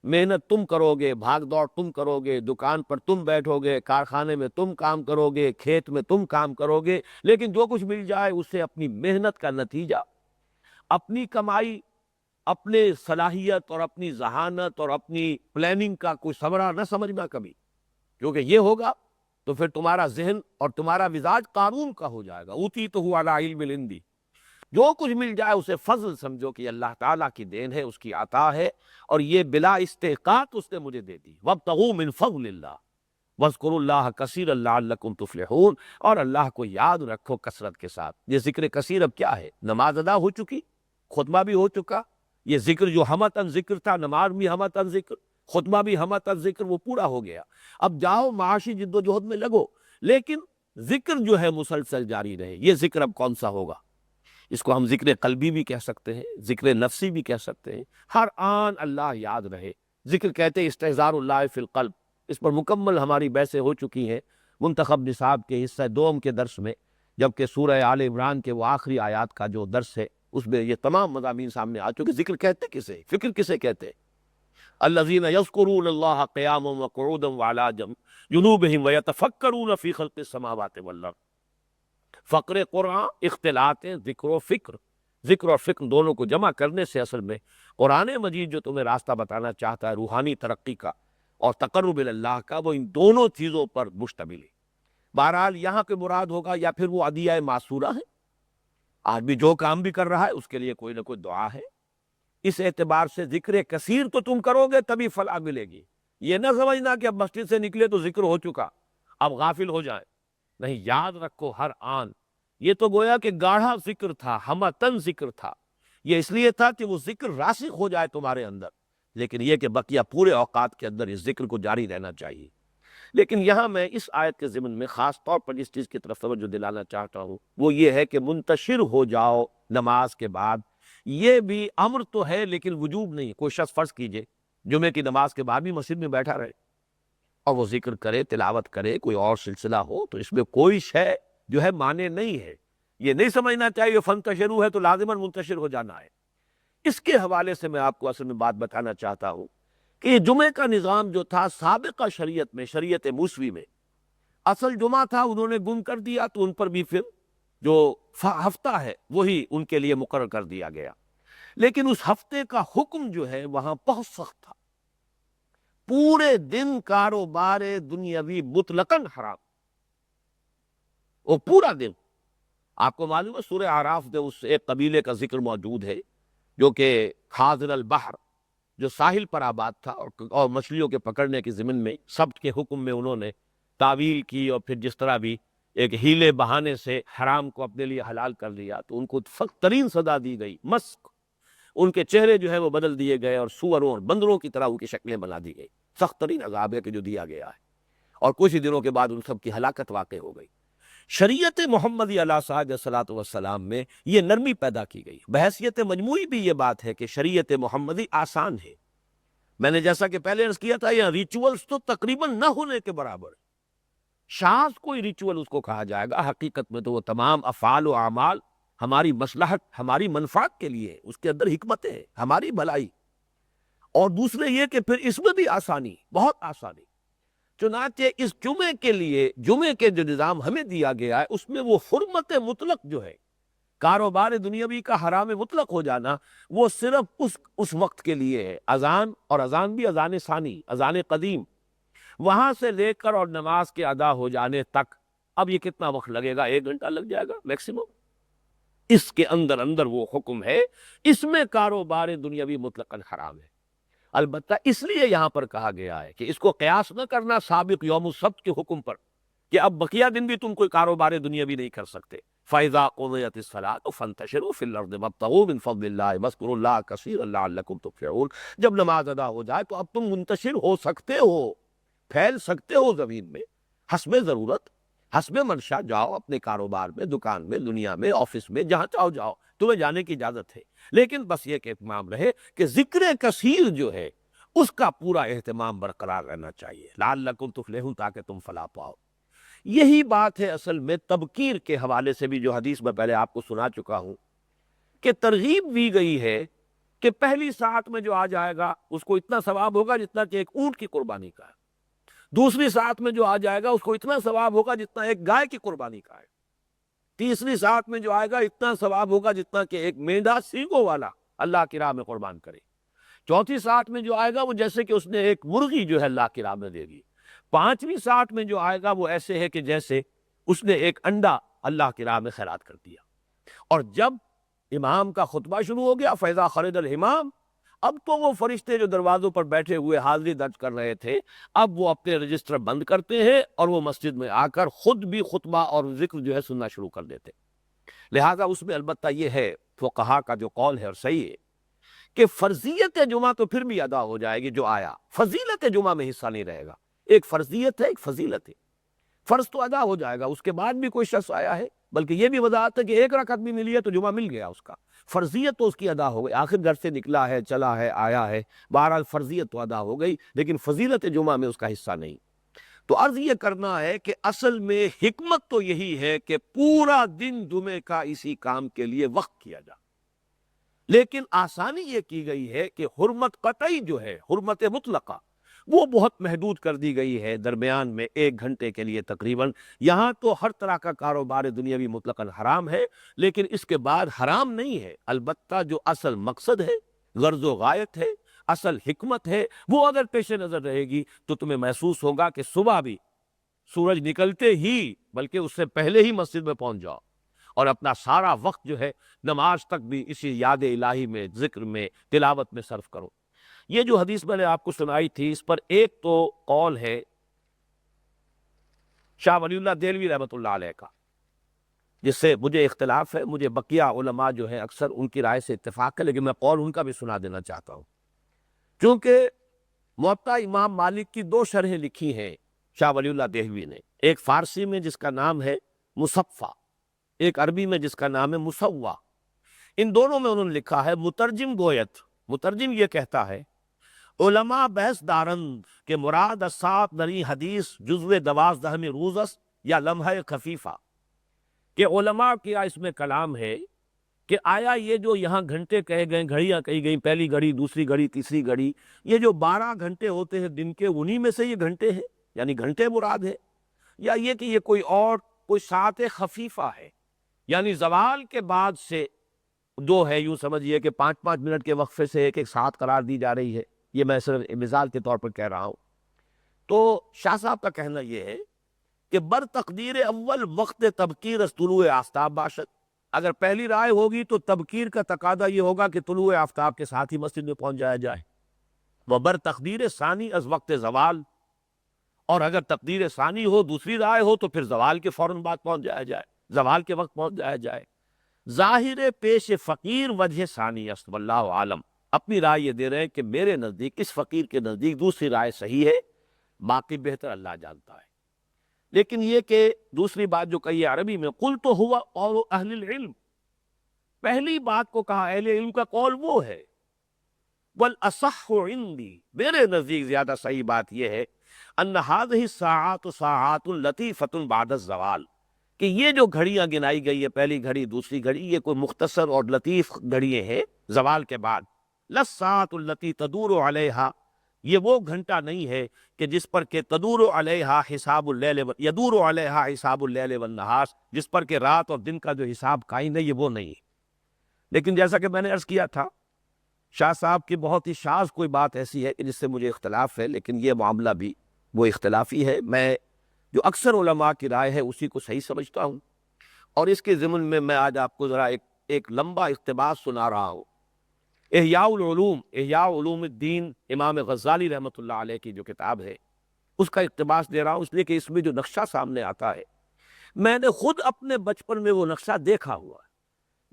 محنت تم کرو گے، بھاگ دوڑ تم کرو گے، دکان پر تم بیٹھو گے، کارخانے میں تم کام کرو گے، کھیت میں تم کام کرو گے، لیکن جو کچھ مل جائے اسے اپنی محنت کا نتیجہ، اپنی کمائی، اپنے صلاحیت اور اپنی ذہانت اور اپنی پلاننگ کا کوئی ثمرہ نہ سمجھنا کبھی، کیونکہ یہ ہوگا تو پھر تمہارا ذہن اور تمہارا مزاج قارون کا ہو جائے گا۔ اوتیتہ علی علم عندی، جو کچھ مل جائے اسے فضل سمجھو کہ اللہ تعالیٰ کی دین ہے، اس کی عطا ہے، اور یہ بلا استحقاق اس نے مجھے دے دی۔ وابتغوا من فضل اللہ واذکروا اللہ کثیرا لعلکم تفلحون، اور اللہ کو یاد رکھو کثرت کے ساتھ۔ یہ ذکر کثیر اب کیا ہے؟ نماز ادا ہو چکی، خطبہ بھی ہو چکا، یہ ذکر جو ہمتاً ذکر تھا، نماز بھی ہمتاً ذکر، خطبہ بھی ہمتاً ذکر، وہ پورا ہو گیا۔ اب جاؤ معاشی جد و جہد میں لگو، لیکن ذکر جو ہے مسلسل جاری رہے۔ یہ ذکر اب کون سا ہوگا؟ اس کو ہم ذکر قلبی بھی کہہ سکتے ہیں، ذکر نفسی بھی کہہ سکتے ہیں، ہر آن اللہ یاد رہے۔ ذکر کہتے ہیں استحضار اللہ فی القلب، اس پر مکمل ہماری بحثیں ہو چکی ہیں منتخب نصاب کے حصہ دوم کے درس میں، جبکہ سورہ آل عمران کے وہ آخری آیات کا جو درس ہے اس میں یہ تمام مضامین سامنے آ چکے۔ ذکر کہتے کسے، فکر کسے کہتے ہیں؟ الذین یذکرون اللہ قیاما وقعودا وعلی جنوبہم ویتفکرون فی خلق السماوات والارض۔ فقر قرآن اختلاط ذکر و فکر، ذکر اور فکر دونوں کو جمع کرنے سے اصل میں قرآن مجید جو تمہیں راستہ بتانا چاہتا ہے روحانی ترقی کا اور تقرب اللہ کا، وہ ان دونوں چیزوں پر مشتمل ہے۔ بہرحال یہاں کے مراد ہوگا یا پھر وہ عدیہ معصورہ ہے، آدمی جو کام بھی کر رہا ہے اس کے لیے کوئی نہ کوئی دعا ہے۔ اس اعتبار سے ذکر کثیر تو تم کرو گے تبھی فلاح ملے گی۔ یہ نہ سمجھنا کہ اب مسجد سے نکلے تو ذکر ہو چکا، اب غافل ہو جائیں، نہیں، یاد رکھو ہر آن۔ یہ تو گویا کہ گاڑھا ذکر تھا، ہمتن ذکر تھا، یہ اس لیے تھا کہ وہ ذکر راسخ ہو جائے تمہارے اندر، لیکن یہ کہ بقیہ پورے اوقات کے اندر اس ذکر کو جاری رہنا چاہیے۔ لیکن یہاں میں اس آیت کے ضمن میں خاص طور پر جس چیز کی طرف توجہ دلانا چاہتا ہوں وہ یہ ہے کہ منتشر ہو جاؤ نماز کے بعد۔ یہ بھی امر تو ہے لیکن وجوب نہیں۔ کوئی شخص فرض کیجئے جمعے کی نماز کے بعد بھی مسجد میں بیٹھا رہے اور وہ ذکر کرے، تلاوت کرے، کوئی اور سلسلہ ہو، تو اس میں کوئی شے جو ہے مانے نہیں ہے۔ یہ نہیں سمجھنا چاہیے فنتشروا ہے تو لازماً منتشر ہو جانا ہے۔ اس کے حوالے سے میں آپ کو اصل میں بات بتانا چاہتا ہوں کہ یہ جمعے کا نظام جو تھا سابقہ شریعت میں، شریعت موسوی میں، اصل جمعہ تھا انہوں نے گم کر دیا، تو ان پر بھی پھر جو ہفتہ ہے وہی ان کے لیے مقرر کر دیا گیا، لیکن اس ہفتے کا حکم جو ہے وہاں بہت سخت تھا۔ پورے دن کاروبار دنیاوی مطلقاً حرام، وہ پورا دن۔ آپ کو معلوم ہے سورہ اعراف میں اس ایک قبیلے کا ذکر موجود ہے جو کہ خاضر البحر، جو ساحل پر آباد تھا اور مچھلیوں کے پکڑنے کے ضمن میں سبت کے حکم میں انہوں نے تعویل کی اور پھر جس طرح بھی ایک ہیلے بہانے سے حرام کو اپنے لیے حلال کر لیا، تو ان کو سخت ترین سزا دی گئی، مسک۔ ان کے چہرے جو ہے وہ بدل دیے گئے اور سوروں اور بندروں کی طرح ان کی شکلیں بنا دی گئی۔ سخت ترین عذاب ہے کہ جو دیا گیا ہے، اور کچھ ہی دنوں کے بعد ان سب کی ہلاکت واقع ہو گئی۔ شریعت محمدی علیہ صلاۃ والسلام میں یہ نرمی پیدا کی گئی۔ بحیثیت مجموعی بھی یہ بات ہے کہ شریعت محمدی آسان ہے۔ میں نے جیسا کہ پہلے عرض کیا تھا، یہ ریچولز تو تقریباً نہ ہونے کے برابر ہے۔ شاذ کوئی ریچول اس کو کہا جائے گا، حقیقت میں تو وہ تمام افعال و اعمال ہماری مصلحت، ہماری منفعت کے لیے، اس کے اندر حکمتیں ہیں، ہماری بھلائی۔ اور دوسرے یہ کہ پھر اس میں بھی آسانی، بہت آسانی۔ چنانچہ اس جمعے کے لیے، جمعے کے جو نظام ہمیں دیا گیا ہے اس میں وہ حرمت مطلق جو ہے، کاروبار دنیاوی کا حرام مطلق ہو جانا، وہ صرف اس وقت کے لیے ہے۔ اذان، اور اذان بھی اذان ثانی، اذان قدیم، وہاں سے لے کر اور نماز کے ادا ہو جانے تک اب یہ کتنا وقت لگے گا؟ 1 گھنٹہ لگ جائے گا میکسیمم۔ اس کے اندر اندر وہ حکم ہے، اس میں کاروبار دنیاوی مطلقاً حرام ہے۔ البتہ اس لیے یہاں پر کہا گیا ہے کہ اس کو قیاس نہ کرنا سابق یوم السبت کے حکم پر کہ اب بقیہ دن بھی تم کوئی کاروبار دنیاوی نہیں کر سکتے۔ فَإِذَا قُضِيَتِ الصَّلَاةُ فَانتَشِرُوا فِي الْأَرْضِ وَابْتَغُوا مِن فَضْلِ اللَّهِ وَاذْكُرُوا اللَّهَ كَثِيرًا لَعَلَّكُمْ تُفْلِحُونَ۔ جب نماز ادا ہو جائے تو اب تم منتشر ہو سکتے ہو، پھیل سکتے ہو زمین میں، حسب ضرورت، حسب منشا جاؤ اپنے کاروبار میں، دکان میں، دنیا میں، آفس میں، جہاں چاہو جاؤ، تمہیں جانے کی اجازت ہے۔ لیکن بس یہ کہ اہتمام رہے کہ ذکر کثیر جو ہے اس کا پورا اہتمام برقرار رہنا چاہیے، لعلکم تفلحون، تاکہ تم فلاح پاؤ۔ یہی بات ہے اصل میں تبکیر کے حوالے سے بھی، جو حدیث میں پہلے آپ کو سنا چکا ہوں، کہ ترغیب دی گئی ہے کہ پہلی ساعت میں جو آ جائے گا اس کو اتنا ثواب ہوگا جتنا کہ ایک اونٹ کی قربانی کا ہے، دوسری ساعت میں جو آ جائے گا اس کو اتنا ثواب ہوگا جتنا ایک گائے کی قربانی کا ہے، تیسری ساعت میں جو آئے گا اتنا ثواب ہوگا جتنا کہ ایک مینڈا سینگوں والا اللہ کی راہ میں قربان کرے، چوتھی ساعت میں جو آئے گا وہ جیسے کہ اس نے ایک مرغی جو ہے اللہ کی راہ میں دے دی، پانچویں ساعت میں جو آئے گا وہ ایسے ہے کہ جیسے اس نے ایک انڈا اللہ کی راہ میں خیرات کر دیا۔ اور جب امام کا خطبہ شروع ہو گیا، فیضا خرج الامام، اب تو وہ فرشتے جو دروازوں پر بیٹھے ہوئے حاضری درج کر رہے تھے، اب وہ اپنے رجسٹر بند کرتے ہیں اور وہ مسجد میں آ کر خود بھی خطبہ اور ذکر جو ہے سننا شروع کر دیتے۔ لہٰذا اس میں البتہ یہ ہے، فقہا کا جو قول ہے اور صحیح ہے، کہ فرضیت جمعہ تو پھر بھی ادا ہو جائے گی جو آیا، فضیلت جمعہ میں حصہ نہیں رہے گا۔ ایک فرضیت ہے، ایک فضیلت ہے، فرض تو ادا ہو جائے گا، اس کے بعد بھی کوئی شخص آیا ہے، بلکہ یہ بھی وضاحت ہے کہ ایک رکعت بھی ملی ہے تو جمعہ مل گیا اس کا، فرضیت تو اس کی ادا ہو گئی، آخر گھر سے نکلا ہے، چلا ہے، آیا ہے، بہرحال فرضیت تو ادا ہو گئی، لیکن فضیلت جمعہ میں اس کا حصہ نہیں۔ تو عرض یہ کرنا ہے کہ اصل میں حکمت تو یہی ہے کہ پورا دن جمعے کا اسی کام کے لیے وقت کیا جائے، لیکن آسانی یہ کی گئی ہے کہ حرمت قطعی جو ہے، حرمت مطلقہ، وہ بہت محدود کر دی گئی ہے، درمیان میں 1 گھنٹے کے لیے تقریباً۔ یہاں تو ہر طرح کا کاروبار دنیاوی مطلقاً حرام ہے، لیکن اس کے بعد حرام نہیں ہے، البتہ جو اصل مقصد ہے، غرض و غایت ہے، اصل حکمت ہے، وہ اگر پیش نظر رہے گی تو تمہیں محسوس ہوگا کہ صبح بھی سورج نکلتے ہی، بلکہ اس سے پہلے ہی مسجد میں پہنچ جاؤ اور اپنا سارا وقت جو ہے نماز تک بھی اسی یاد الہی میں، ذکر میں، تلاوت میں صرف کرو۔ یہ جو حدیث میں نے آپ کو سنائی تھی، اس پر ایک تو قول ہے شاہ ولی اللہ دہلوی رحمۃ اللہ علیہ کا، جس سے مجھے اختلاف ہے، مجھے بقیہ علماء جو ہیں اکثر ان کی رائے سے اتفاق ہے، لیکن میں قول ان کا بھی سنا دینا چاہتا ہوں، چونکہ موطا امام مالک کی 2 شرحیں لکھی ہیں شاہ ولی اللہ دہلوی نے، ایک فارسی میں جس کا نام ہے مصفہ، ایک عربی میں جس کا نام ہے مسوہ۔ ان دونوں میں انہوں نے لکھا ہے، مترجم گویت، مترجم یہ کہتا ہے، علماء بحث دارند کہ مراد اسات نری حدیث جزو 12 روزس یا لمحہ خفیفہ، کہ علماء کیا اس میں کلام ہے کہ آیا یہ جو یہاں گھنٹے کہے گئے، گھڑیاں کہی گئیں، پہلی گھڑی، دوسری گھڑی، تیسری گھڑی، یہ جو 12 گھنٹے ہوتے ہیں دن کے، انہی میں سے یہ گھنٹے ہیں، یعنی گھنٹے مراد ہے، یا یہ کہ یہ کوئی ساعت خفیفہ ہے، یعنی زوال کے بعد سے جو ہے، یوں سمجھیے کہ 5-5 منٹ کے وقفے سے ایک ساعت قرار دی جا رہی ہے، یہ میں صرف مثال کے طور پر کہہ رہا ہوں۔ تو شاہ صاحب کا کہنا یہ ہے کہ بر تقدیر اول وقت تبکیر از طلوع آفتاب باشد، اگر پہلی رائے ہوگی تو تبکیر کا تقاضا یہ ہوگا کہ طلوع آفتاب کے ساتھ ہی مسجد میں پہنچ جایا جائے، وہ بر تقدیر ثانی از وقت زوال، اور اگر تقدیر ثانی ہو، دوسری رائے ہو، تو پھر زوال کے فوراً بعد پہنچ جایا جائے، زوال کے وقت پہنچ جایا جائے۔ ظاہر پیش فقیر وجہ ثانی است واللہ عالم، اپنی رائے یہ دے رہے ہیں کہ میرے نزدیک، اس فقیر کے نزدیک دوسری رائے صحیح ہے، باقی بہتر اللہ جانتا ہے۔ لیکن یہ کہ دوسری بات جو کہی ہے عربی میں، قل تو ہوا قول اہل العلم، پہلی بات کو کہا اہل علم کا قول وہ ہے، والاصح عندی، میرے نزدیک زیادہ صحیح بات یہ ہے، ان هذه الساعات ساعات لطیفۃ بعد الزوال، کہ یہ جو گھڑیاں گنائی گئی ہے، پہلی گھڑی، دوسری گھڑی، یہ کوئی مختصر اور لطیف گھڑیاں ہیں زوال کے بعد۔ للساعۃ التي تدور علیہا، یہ وہ گھنٹہ نہیں ہے کہ جس پر کہ تدور علیہا حساب اللیل یدور علیہا حساب اللیل والنہار، جس پر کہ رات اور دن کا جو حساب قائم ہے، یہ وہ نہیں۔ لیکن جیسا کہ میں نے عرض کیا تھا، شاہ صاحب کی بہت ہی شاذ کوئی بات ایسی ہے کہ جس سے مجھے اختلاف ہے، لیکن یہ معاملہ بھی وہ اختلافی ہے، میں جو اکثر علماء کی رائے ہے اسی کو صحیح سمجھتا ہوں۔ اور اس کے ضمن میں آج آپ کو ذرا ایک ایک لمبا اقتباس سنا رہا ہوں۔ احیاء العلوم، احیاء علوم الدین، امام غزالی رحمۃ اللہ علیہ کی جو کتاب ہے، اس کا اقتباس دے رہا ہوں، اس لیے کہ اس میں جو نقشہ سامنے آتا ہے میں نے خود اپنے بچپن میں وہ نقشہ دیکھا ہوا ہے۔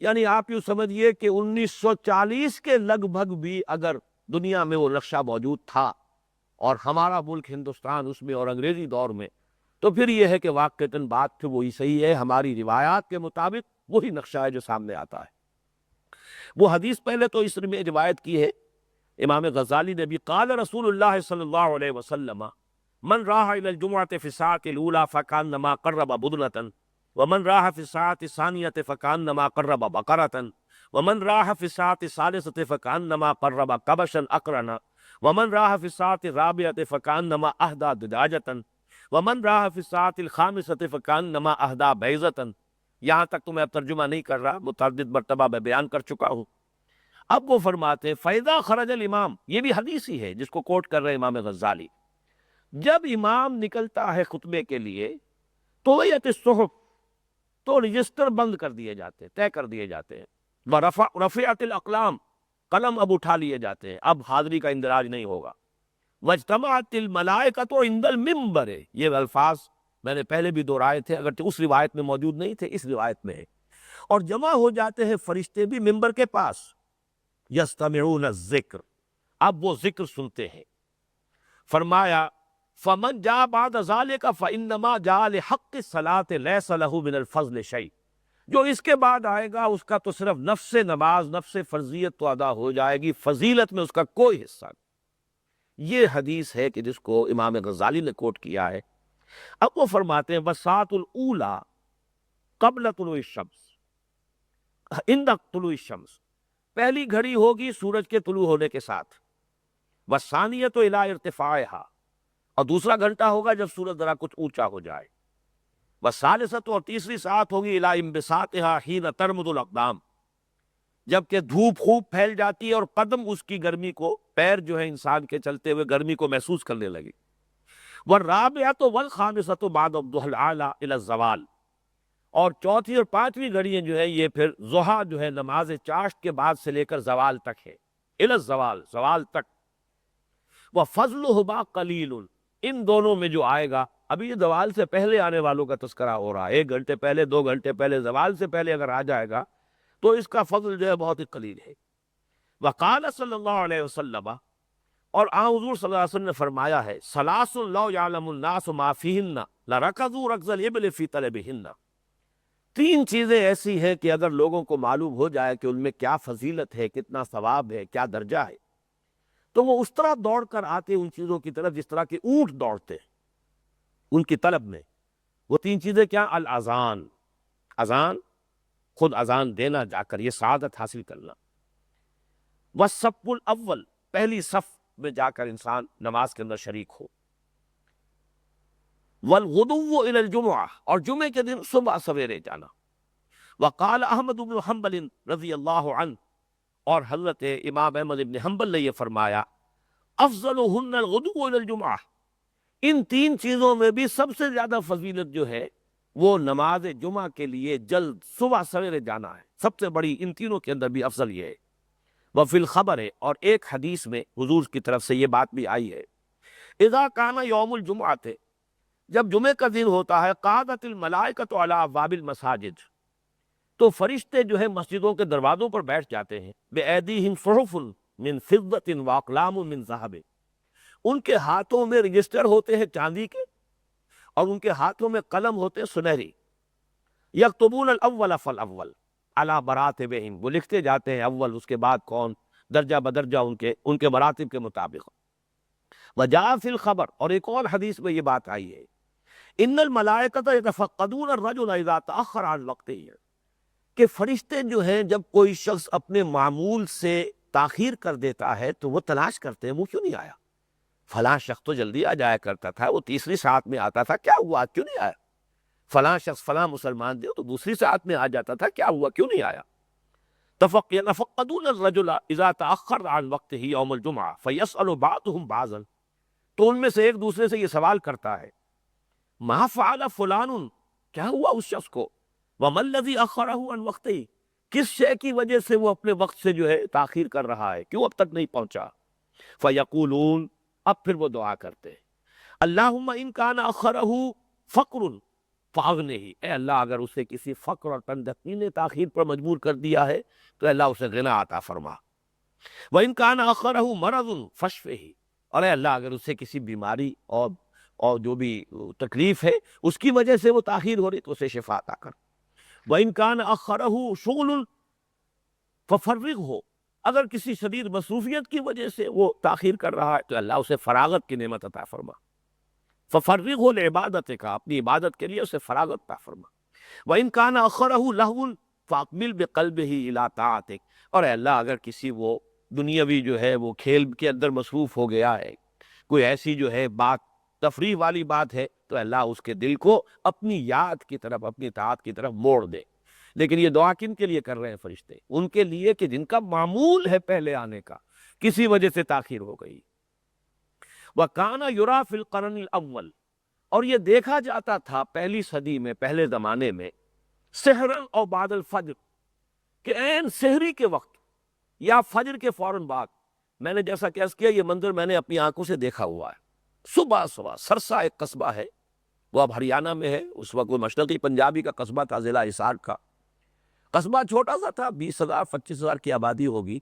یعنی آپ یوں سمجھیے کہ 1940 کے لگ بھگ بھی اگر دنیا میں وہ نقشہ موجود تھا اور ہمارا ملک ہندوستان اس میں اور انگریزی دور میں، تو پھر یہ ہے کہ واقعتاً بات پھر وہی صحیح ہے، ہماری روایات کے مطابق وہی نقشہ ہے جو سامنے آتا ہے۔ وہ حدیث پہلے تو اس میں روایت کی ہے امام غزالی نے بھی، قال رسول اللہ صلی اللہ علیہ وسلم من راح الى الجمعة في الساعة الأولى فكأنما قرب بدنة ومن راح في الساعة الثانية فكأنما قرب بقرة ومن راح في الساعة الثالثة فكأنما قرب كبشا أقرنا ومن راح في الساعة الرابعة فكأنما أهدى دجاجة ومن راح في الساعة الخامسة فكأنما أهدى بيضة۔ یہاں تک تو میں اب ترجمہ نہیں کر رہا، متعدد مرتبہ میں بیان کر چکا ہوں۔ اب وہ فرماتے ہیں فَإِذَا خَرَجَ الْإِمَامُ، یہ بھی حدیث ہی ہے جس کو کوٹ کر رہے امام غزالی، جب امام نکلتا ہے خطبے کے لیے تو ویت الصحف، تو رجسٹر بند کر دیے جاتے ہیں، طے کر دیے جاتے ہیں، وَرَفِعَتِ الْأَقْلَامُ، قلم اب اٹھا لیے جاتے ہیں، اب حاضری کا اندراج نہیں ہوگا، وَاجْتَمَعَتِ الْمَلَائِكَةُ عِنْدَ الْمِنبَرِ، یہ الفاظ میں نے پہلے بھی دہرائے تھے، اگر اس روایت میں موجود نہیں تھے، اس روایت میں ہے، اور جمع ہو جاتے ہیں فرشتے بھی ممبر کے پاس، یستمعون الذکر، اب وہ ذکر سنتے ہیں۔ فرمایا فمن جاء بعد ذلك فانما جاء لحق الصلاة ليس له من الفضل شيء، جو اس کے بعد آئے گا اس کا تو صرف نفس نماز، نفس فرضیت تو ادا ہو جائے گی، فضیلت میں اس کا کوئی حصہ نہیں۔ یہ حدیث ہے کہ جس کو امام غزالی نے کوٹ کیا ہے۔ اب وہ فرماتے ہیں وساعۃ الاولی قبل طلوع الشمس، عند طلوع الشمس، پہلی گھڑی ہوگی سورج کے طلوع ہونے کے ساتھ، والثانیۃ الی ارتفاعها، اور دوسرا گھنٹہ ہوگا جب سورج ذرا کچھ اونچا ہو جائے، والثالثۃ، اور تیسری ساعت ہوگی الی انبساطها حین ترمد الاقدام، جبکہ دھوپ خوب پھیل جاتی ہے اور قدم اس کی گرمی کو، پیر جو ہے انسان کے چلتے ہوئے گرمی کو محسوس کرنے لگی، والرابعۃ والخامسۃ بعد الضحى الاعلی الی الزوال، اور چوتھی اور پانچویں گھڑیاں جو ہے یہ پھر ضحیٰ جو ہے نماز چاشت کے بعد سے لے کر زوال تک ہے، الی الزوال، زوال تک۔ وَفَضْلُهُمَا قَلِيلٌ، ان دونوں میں جو آئے گا، ابھی یہ زوال سے پہلے آنے والوں کا تذکرہ ہو رہا ہے، 1 گھنٹے پہلے، 2 گھنٹے پہلے، زوال سے پہلے اگر آ جائے گا تو اس کا فضل جو ہے بہت ہی قلیل ہے۔ وقال صلی اللہ علیہ وسلم، اور حضور صلی اللہ علیہ وسلم نے فرمایا ہے ثلاث لو یعلم الناس ما فیہن لرکضوا رکض الابل فی طلبہن، 3 چیزیں ایسی ہیں کہ اگر لوگوں کو معلوم ہو جائے کہ ان میں کیا فضیلت ہے، کتنا ثواب ہے، کیا درجہ ہے، تو وہ اس طرح دوڑ کر آتے ان چیزوں کی طرف جس طرح کہ اونٹ دوڑتے ان کی طلب میں۔ وہ 3 چیزیں کیا؟ الاذان، اذان، خود اذان دینا جا کر، یہ سعادت حاصل کرنا، والصف الاول، پہلی صف میں جا کر انسان نماز کے اندر شریک ہو، والغدو الی الجمعہ، اور جمعے کے دن صبح سویرے جانا۔ وقال احمد بن حنبل رضی اللہ عنہ، اور حضرت امام احمد بن حنبل نے یہ فرمایا افضلہن الغدو الی الجمعہ، ان 3 چیزوں میں بھی سب سے زیادہ فضیلت جو ہے وہ نماز جمعہ کے لیے جلد صبح سویرے جانا ہے، سب سے بڑی ان تینوں کے اندر بھی افضل یہ ہے۔ وفی الخبر، اور ایک حدیث میں حضور کی طرف سے یہ بات بھی آئی ہے، اذا کان یوم الجمعہ، جب جمعے کا دن ہوتا ہے، قعدت الملائکۃ علی ابواب المساجد، تو فرشتے جو ہے مسجدوں کے دروازوں پر بیٹھ جاتے ہیں، بِأَیدِیہم صُحُفٌ مِّن فِضَّۃٍ وَأَقْلَامٌ مِّن ذَھَبٍ، ان کے ہاتھوں میں رجسٹر ہوتے ہیں چاندی کے، اور ان کے ہاتھوں میں قلم ہوتے ہیں سنہری، یکتبون الاول فالاول علی مراتبہم، وہ لکھتے جاتے ہیں اول اس کے بعد کون، درجہ بدرجہ ان کے مراتب کے مطابق۔ وجاء فی الخبر، اور ایک اور حدیث میں یہ بات آئی ہے، ان الملائکۃ یتفقدون الرجل اذا تأخر عن وقتہ، کہ فرشتے جو ہیں جب کوئی شخص اپنے معمول سے تاخیر کر دیتا ہے تو وہ تلاش کرتے ہیں وہ کیوں نہیں آیا، فلاں شخص تو جلدی آ جایا کرتا تھا، وہ تیسری ساعت میں آتا تھا، کیا ہوا کیوں نہیں آیا، فلاں شخص فلاں مسلمان تھے تو دوسری ساعت میں آ جاتا تھا، کیا ہوا کیوں نہیں آیا۔ يتفقدون الرجل اذا تأخر عن وقتہ یوم الجمعہ فیسأل بعضهم بعضا، تو ان میں سے ایک دوسرے سے یہ سوال کرتا ہے ما فعل فلان، کیا ہوا اس شخص کو، وما الذی اخرہ عن وقتہ، کس شے کی وجہ سے وہ اپنے وقت سے جو ہے تاخیر کر رہا ہے، کیوں اب تک نہیں پہنچا؟ فیقولون، اب پھر وہ دعا کرتے ہیں، اللہم ان کان اخرہ فقر فاغنہ، اے اللہ اگر اسے کسی فقر اور تنگدستی نے تاخیر پر مجبور کر دیا ہے تو اللہ اسے غنا عطا فرما، وَإِن كَانَ آخَرَهُ مَرَضٌ فَاشْفِهِ، اور اے اللہ اگر اسے کسی بیماری اور جو بھی تکلیف ہے اس کی وجہ سے وہ تاخیر ہو رہی تو اسے شفا عطا کر، وَإِن كَانَ آخَرَهُ شُغْلٌ فَفَرِّغْهُ، اگر کسی شدید مصروفیت کی وجہ سے وہ تاخیر کر رہا ہے تو اللہ اسے فراغت کی نعمت عطا فرما، فَفَرِّغْهُ لِعِبَادَتِكَ، اپنی عبادت کے لیے اسے فراغت عطا فرما، وَإِن كَانَ آخَرَهُ لَهْوٌ فَأَقْبِلْ بِقَلْبِهِ إِلَىٰ طَاعَتِكَ، اور اے اللہ اگر کسی وہ دنیاوی جو ہے وہ کھیل کے اندر مصروف ہو گیا ہے، کوئی ایسی جو ہے بات تفریح والی بات ہے، تو اللہ اس کے دل کو اپنی یاد کی طرف، اپنی طاعت کی طرف موڑ دے۔ لیکن یہ دعا کن کے لیے کر رہے ہیں فرشتے؟ ان کے لیے کہ جن کا معمول ہے پہلے آنے کا، کسی وجہ سے تاخیر ہو گئی۔ وَكَانَ يُرَىٰ فِي الْقَرْنِ الْأَوَّلِ، اور یہ دیکھا جاتا تھا پہلی صدی میں، پہلے زمانے میں، سحرن اور بعد الفجر، کہ عین سحری کے وقت یا فجر کے فوراً بعد، میں نے جیسا کہ عرض کیا یہ منظر میں نے اپنی آنکھوں سے دیکھا ہوا ہے، صبح صبح سرسا ایک قصبہ ہے، وہ اب ہریانہ میں ہے، اس وقت وہ مشرقی پنجابی کا قصبہ تھا، ضلع حصار کا قصبہ، چھوٹا سا تھا، 20,000 25,000 کی آبادی ہوگی،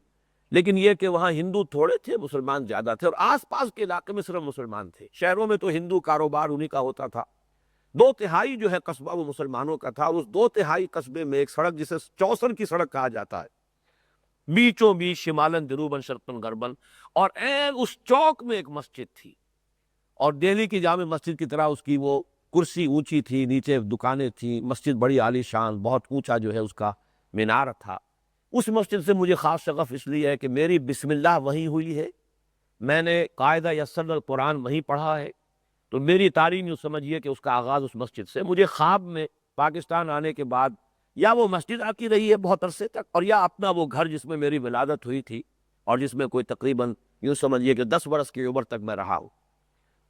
لیکن یہ کہ وہاں ہندو تھوڑے تھے، مسلمان زیادہ تھے، اور آس پاس کے علاقے میں صرف مسلمان تھے، شہروں میں تو ہندو کاروبار انہی کا ہوتا تھا، 2/3 جو ہے قصبہ وہ مسلمانوں کا تھا، اور اس 2/3 قصبے میں ایک سڑک جسے چوسن کی سڑک کہا جاتا ہے، بیچوں بیچ شمالن جنوباً شرقاً غرباً، اور عین اس چوک میں ایک مسجد تھی، اور دہلی کی جامع مسجد کی طرح اس کی وہ کرسی اونچی تھی، نیچے دکانیں تھیں، مسجد بڑی عالی شان، بہت اونچا جو ہے اس کا مینار تھا۔ اس مسجد سے مجھے خاص شغف اس لیے ہے کہ میری بسم اللہ وہیں ہوئی ہے، میں نے قاعدہ یسر القرآن وہیں پڑھا ہے، تو میری تعلیم یوں سمجھیے کہ اس کا آغاز اس مسجد سے، مجھے خواب میں پاکستان آنے کے بعد یا وہ مسجد آتی رہی ہے بہت عرصے تک، اور یا اپنا وہ گھر جس میں میری ولادت ہوئی تھی اور جس میں کوئی تقریباً یوں سمجھیے کہ 10 برس کی عمر تک میں رہا ہوں،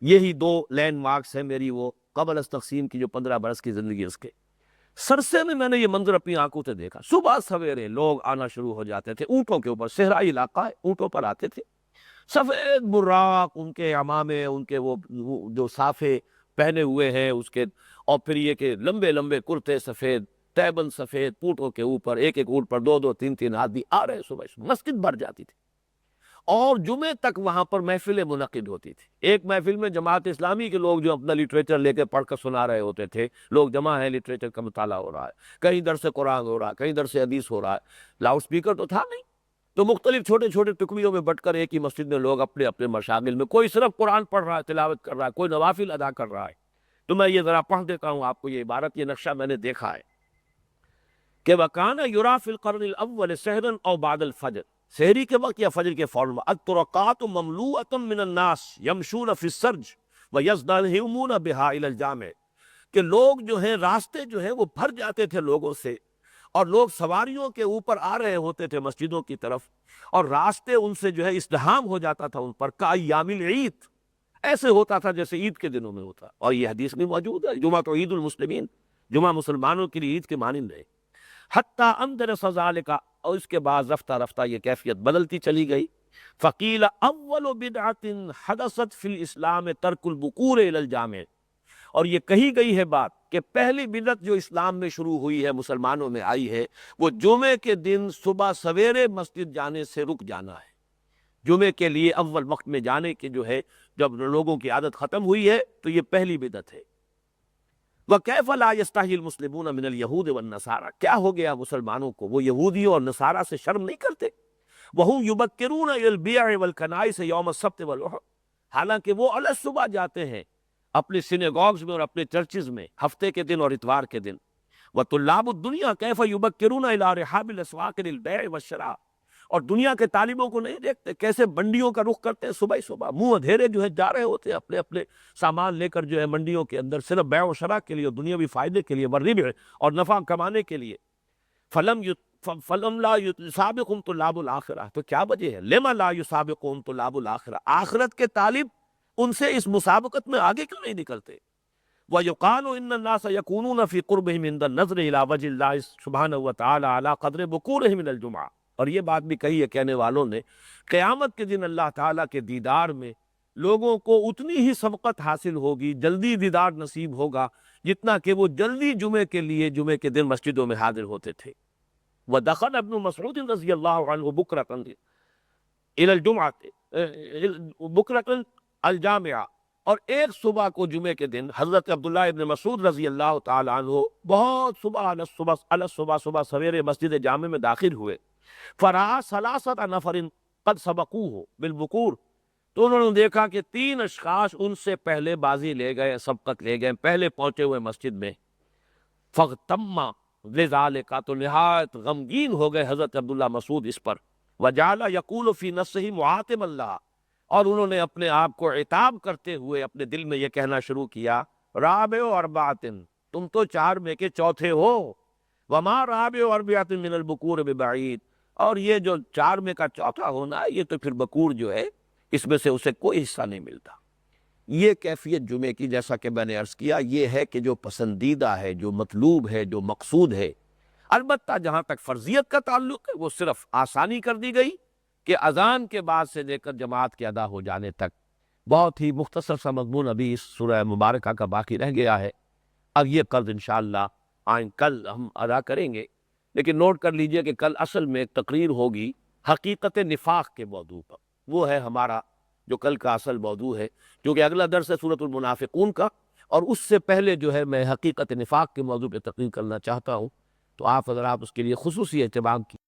یہی 2 لینڈ مارکس ہیں میری وہ قبل از تقسیم کی جو 15 برس کی زندگی اس کے۔ سرسے میں نے یہ منظر اپنی آنکھوں سے دیکھا، صبح سویرے لوگ آنا شروع ہو جاتے تھے اونٹوں کے اوپر، صحرائی علاقہ ہے، اونٹوں پر آتے تھے، سفید براق، ان کے عمامے، ان کے وہ جو صافے پہنے ہوئے ہیں اس کے، اور پھر یہ کہ لمبے لمبے کرتے سفید، تیبن سفید، اونٹوں کے اوپر، ایک ایک اونٹ پر 2 3 آدمی آ رہے، صبح مسجد بھر جاتی تھی، اور جمعے تک وہاں پر محفلیں منعقد ہوتی تھی۔ ایک محفل میں جماعت اسلامی کے لوگ جو اپنا لٹریچر لے کے پڑھ کر سنا رہے ہوتے تھے، لوگ جمع ہیں، لٹریچر کا مطالعہ ہو رہا ہے، کہیں درس قرآن ہو رہا ہے، کہیں درس حدیث ہو رہا ہے، لاؤڈ سپیکر تو تھا نہیں، تو مختلف چھوٹے چھوٹے ٹکڑیوں میں بٹ کر ایک ہی مسجد میں لوگ اپنے اپنے مشاغل میں، کوئی صرف قرآن پڑھ رہا ہے، تلاوت کر رہا ہے، کوئی نوافل ادا کر رہا ہے۔ تو میں یہ ذرا پڑھ دیتا ہوں آپ کو یہ عبارت، یہ نقشہ میں نے دیکھا ہے کہ وَكَانَ يُرَىٰ فِي الْقَرْنِ الْأَوَّلِ سَحْرًا أَوْ بَعْدَ الْفَجْرِ، سحری کے وقت یا فجر کے فوراً، الطُّرُقَاتُ مَمْلُوءَةٌ مِّنَ النَّاسِ يَمْشُونَ فِي السَّرْجِ وَيَزْدَحِمُونَ بِهَا إِلَى الْجَامِعِ، کہ لوگ جو ہیں راستے جو ہیں وہ بھر جاتے تھے لوگوں سے، اور لوگ سواریوں کے اوپر آ رہے ہوتے تھے مسجدوں کی طرف، اور راستے ان سے جو ہے ازدحام ہو جاتا تھا ان پر، کأیام العید، ایسے ہوتا تھا جیسے عید کے دنوں میں ہوتا، اور یہ حدیث میں موجود ہے، جمعہ تو عید المسلمین، جمعہ مسلمانوں کے لیے عید کے مانند ہے، حتیٰ اندرس ذالک، اور اس کے بعد رفتہ رفتہ یہ کیفیت بدلتی چلی گئی، فقیل اول بدعۃ حدثت فی الاسلام ترک البکور الی الجامع، اور یہ کہی گئی ہے بات کہ پہلی بدعت جو اسلام میں شروع ہوئی ہے، مسلمانوں میں آئی ہے، وہ جمعے کے دن صبح سویرے مسجد جانے سے رک جانا ہے، جمعے کے لیے اول وقت میں جانے کے جو ہے جب لوگوں کی عادت ختم ہوئی ہے تو یہ پہلی بدعت ہے۔ وَكَيْفَ لَا يَسْتَحْيِي الْمُسْلِمُونَ مِنَ الْيَهُودِ وَالنَّصَارَىٰ، کیا ہو گیا مسلمانوں کو، وہ یہودیوں اور نصارہ سے شرم نہیں کرتے؟ وَهُمْ يُبَكِّرُونَ إِلَى الْبِيَعِ وَالْكَنَائِسِ يَوْمَ السَّبْتِ وَالْأُحَدِ، حالانکہ وہ الگ صبح جاتے ہیں اپنے سینیگوگز میں اور اپنے چرچز میں ہفتے کے دن اور اتوار کے دن۔ وَطُلَّابُ الدُّنْيَا كَيْفَ يُبَكِّرُونَ إِلَىٰ رِحَابِ الْأَسْوَاقِ لِلْبَيْعِ وَالشِّرَاءِ، اور دنیا کے طالبوں کو نہیں دیکھتے کیسے منڈیوں کا رخ کرتے ہیں، صبح ہی صبح منہ اندھیرے جو ہے جا رہے ہوتے ہیں اپنے اپنے سامان لے کر جو ہے منڈیوں کے اندر، صرف بیع و شراء کے لیے اور دنیاوی فائدے کے لیے، والربح، اور نفع کمانے کے لیے۔ فلم لا یسابقہم طلاب الآخرہ، تو کیا وجہ ہے، لما لا یسابقہم طلاب الآخرہ، آخرت کے طالب ان سے اس مسابقت میں آگے کیوں نہیں نکلتے؟ وَيُقَالُ إِنَّ النَّاسَ يَكُونُونَ فِي قُرْبِهِمْ عِنْدَ النَّظْرِ إِلَىٰ وَجْهِ اللَّهِ سُبْحَانَهُ وَتَعَالَىٰ عَلَىٰ قَدْرِ بُكُورِهِمْ مِنَ الْجُمْعَةِ۔ اور یہ بات بھی کہی ہے کہنے والوں نے، قیامت کے دن اللہ تعالیٰ کے دیدار میں لوگوں کو اتنی ہی سبقت حاصل ہوگی، جلدی دیدار نصیب ہوگا، جتنا کہ وہ جلدی جمعے کے لیے جمعے کے دن مسجدوں میں حاضر ہوتے تھے۔ وَدَخَلَ ابْنُ مسعود رضی اللہ عنہ بُكْرَةً إِلَى الْجُمْعَةِ بُكْرَةً الجامعہ، اور ایک صبح کو جمعے کے دن حضرت عبداللہ ابن مسعود رضی اللہ تعالی عنہ بہت صبح سویرے مسجد جامع میں داخل ہوئے۔ فَرَأَىٰ ثَلَاثَةَ نَفَرٍ قَدْ سَبَقُوهُ بِالْبُكُورِ، تو انہوں نے دیکھا کہ 3 اشخاص ان سے پہلے بازی لے گئے، سبقت لے گئے، پہلے پہنچے ہوئے مسجد میں۔ فَاغْتَمَّ لِذَٰلِكَ، تو نہایت غمگین ہو گئے حضرت عبداللہ مسعود اس پر۔ وَجَعَلَ يَقُولُ فِي نَفْسِهِ مُعَاتِبًا لَهَا، اور انہوں نے اپنے آپ کو عتاب کرتے ہوئے اپنے دل میں یہ کہنا شروع کیا، رابع اربعۃ، تم تو 4 میں کے چوتھے ہو، وما رابع اربعۃ من البکور ببعید، اور یہ جو 4 میں کا چوتھا ہونا ہے، یہ تو پھر بکور جو ہے اس میں سے اسے کوئی حصہ نہیں ملتا۔ یہ کیفیت جمعے کی، جیسا کہ میں نے عرض کیا، یہ ہے کہ جو پسندیدہ ہے، جو مطلوب ہے، جو مقصود ہے۔ البتہ جہاں تک فرضیت کا تعلق ہے، وہ صرف آسانی کر دی گئی کہ اذان کے بعد سے لے کر جماعت کے ادا ہو جانے تک۔ بہت ہی مختصر سا مضمون ابھی اس سورہ مبارکہ کا باقی رہ گیا ہے، اب یہ قرض انشاءاللہ کل ہم ادا کریں گے، لیکن نوٹ کر لیجئے کہ کل اصل میں ایک تقریر ہوگی حقیقت نفاق کے موضوع پر، وہ ہے ہمارا جو کل کا اصل موضوع ہے، کیونکہ اگلا درس ہے سورۃ المنافقون کا، اور اس سے پہلے جو ہے میں حقیقت نفاق کے موضوع پہ تقریر کرنا چاہتا ہوں، تو آپ حضرات اس کے لیے خصوصی اہتمام کی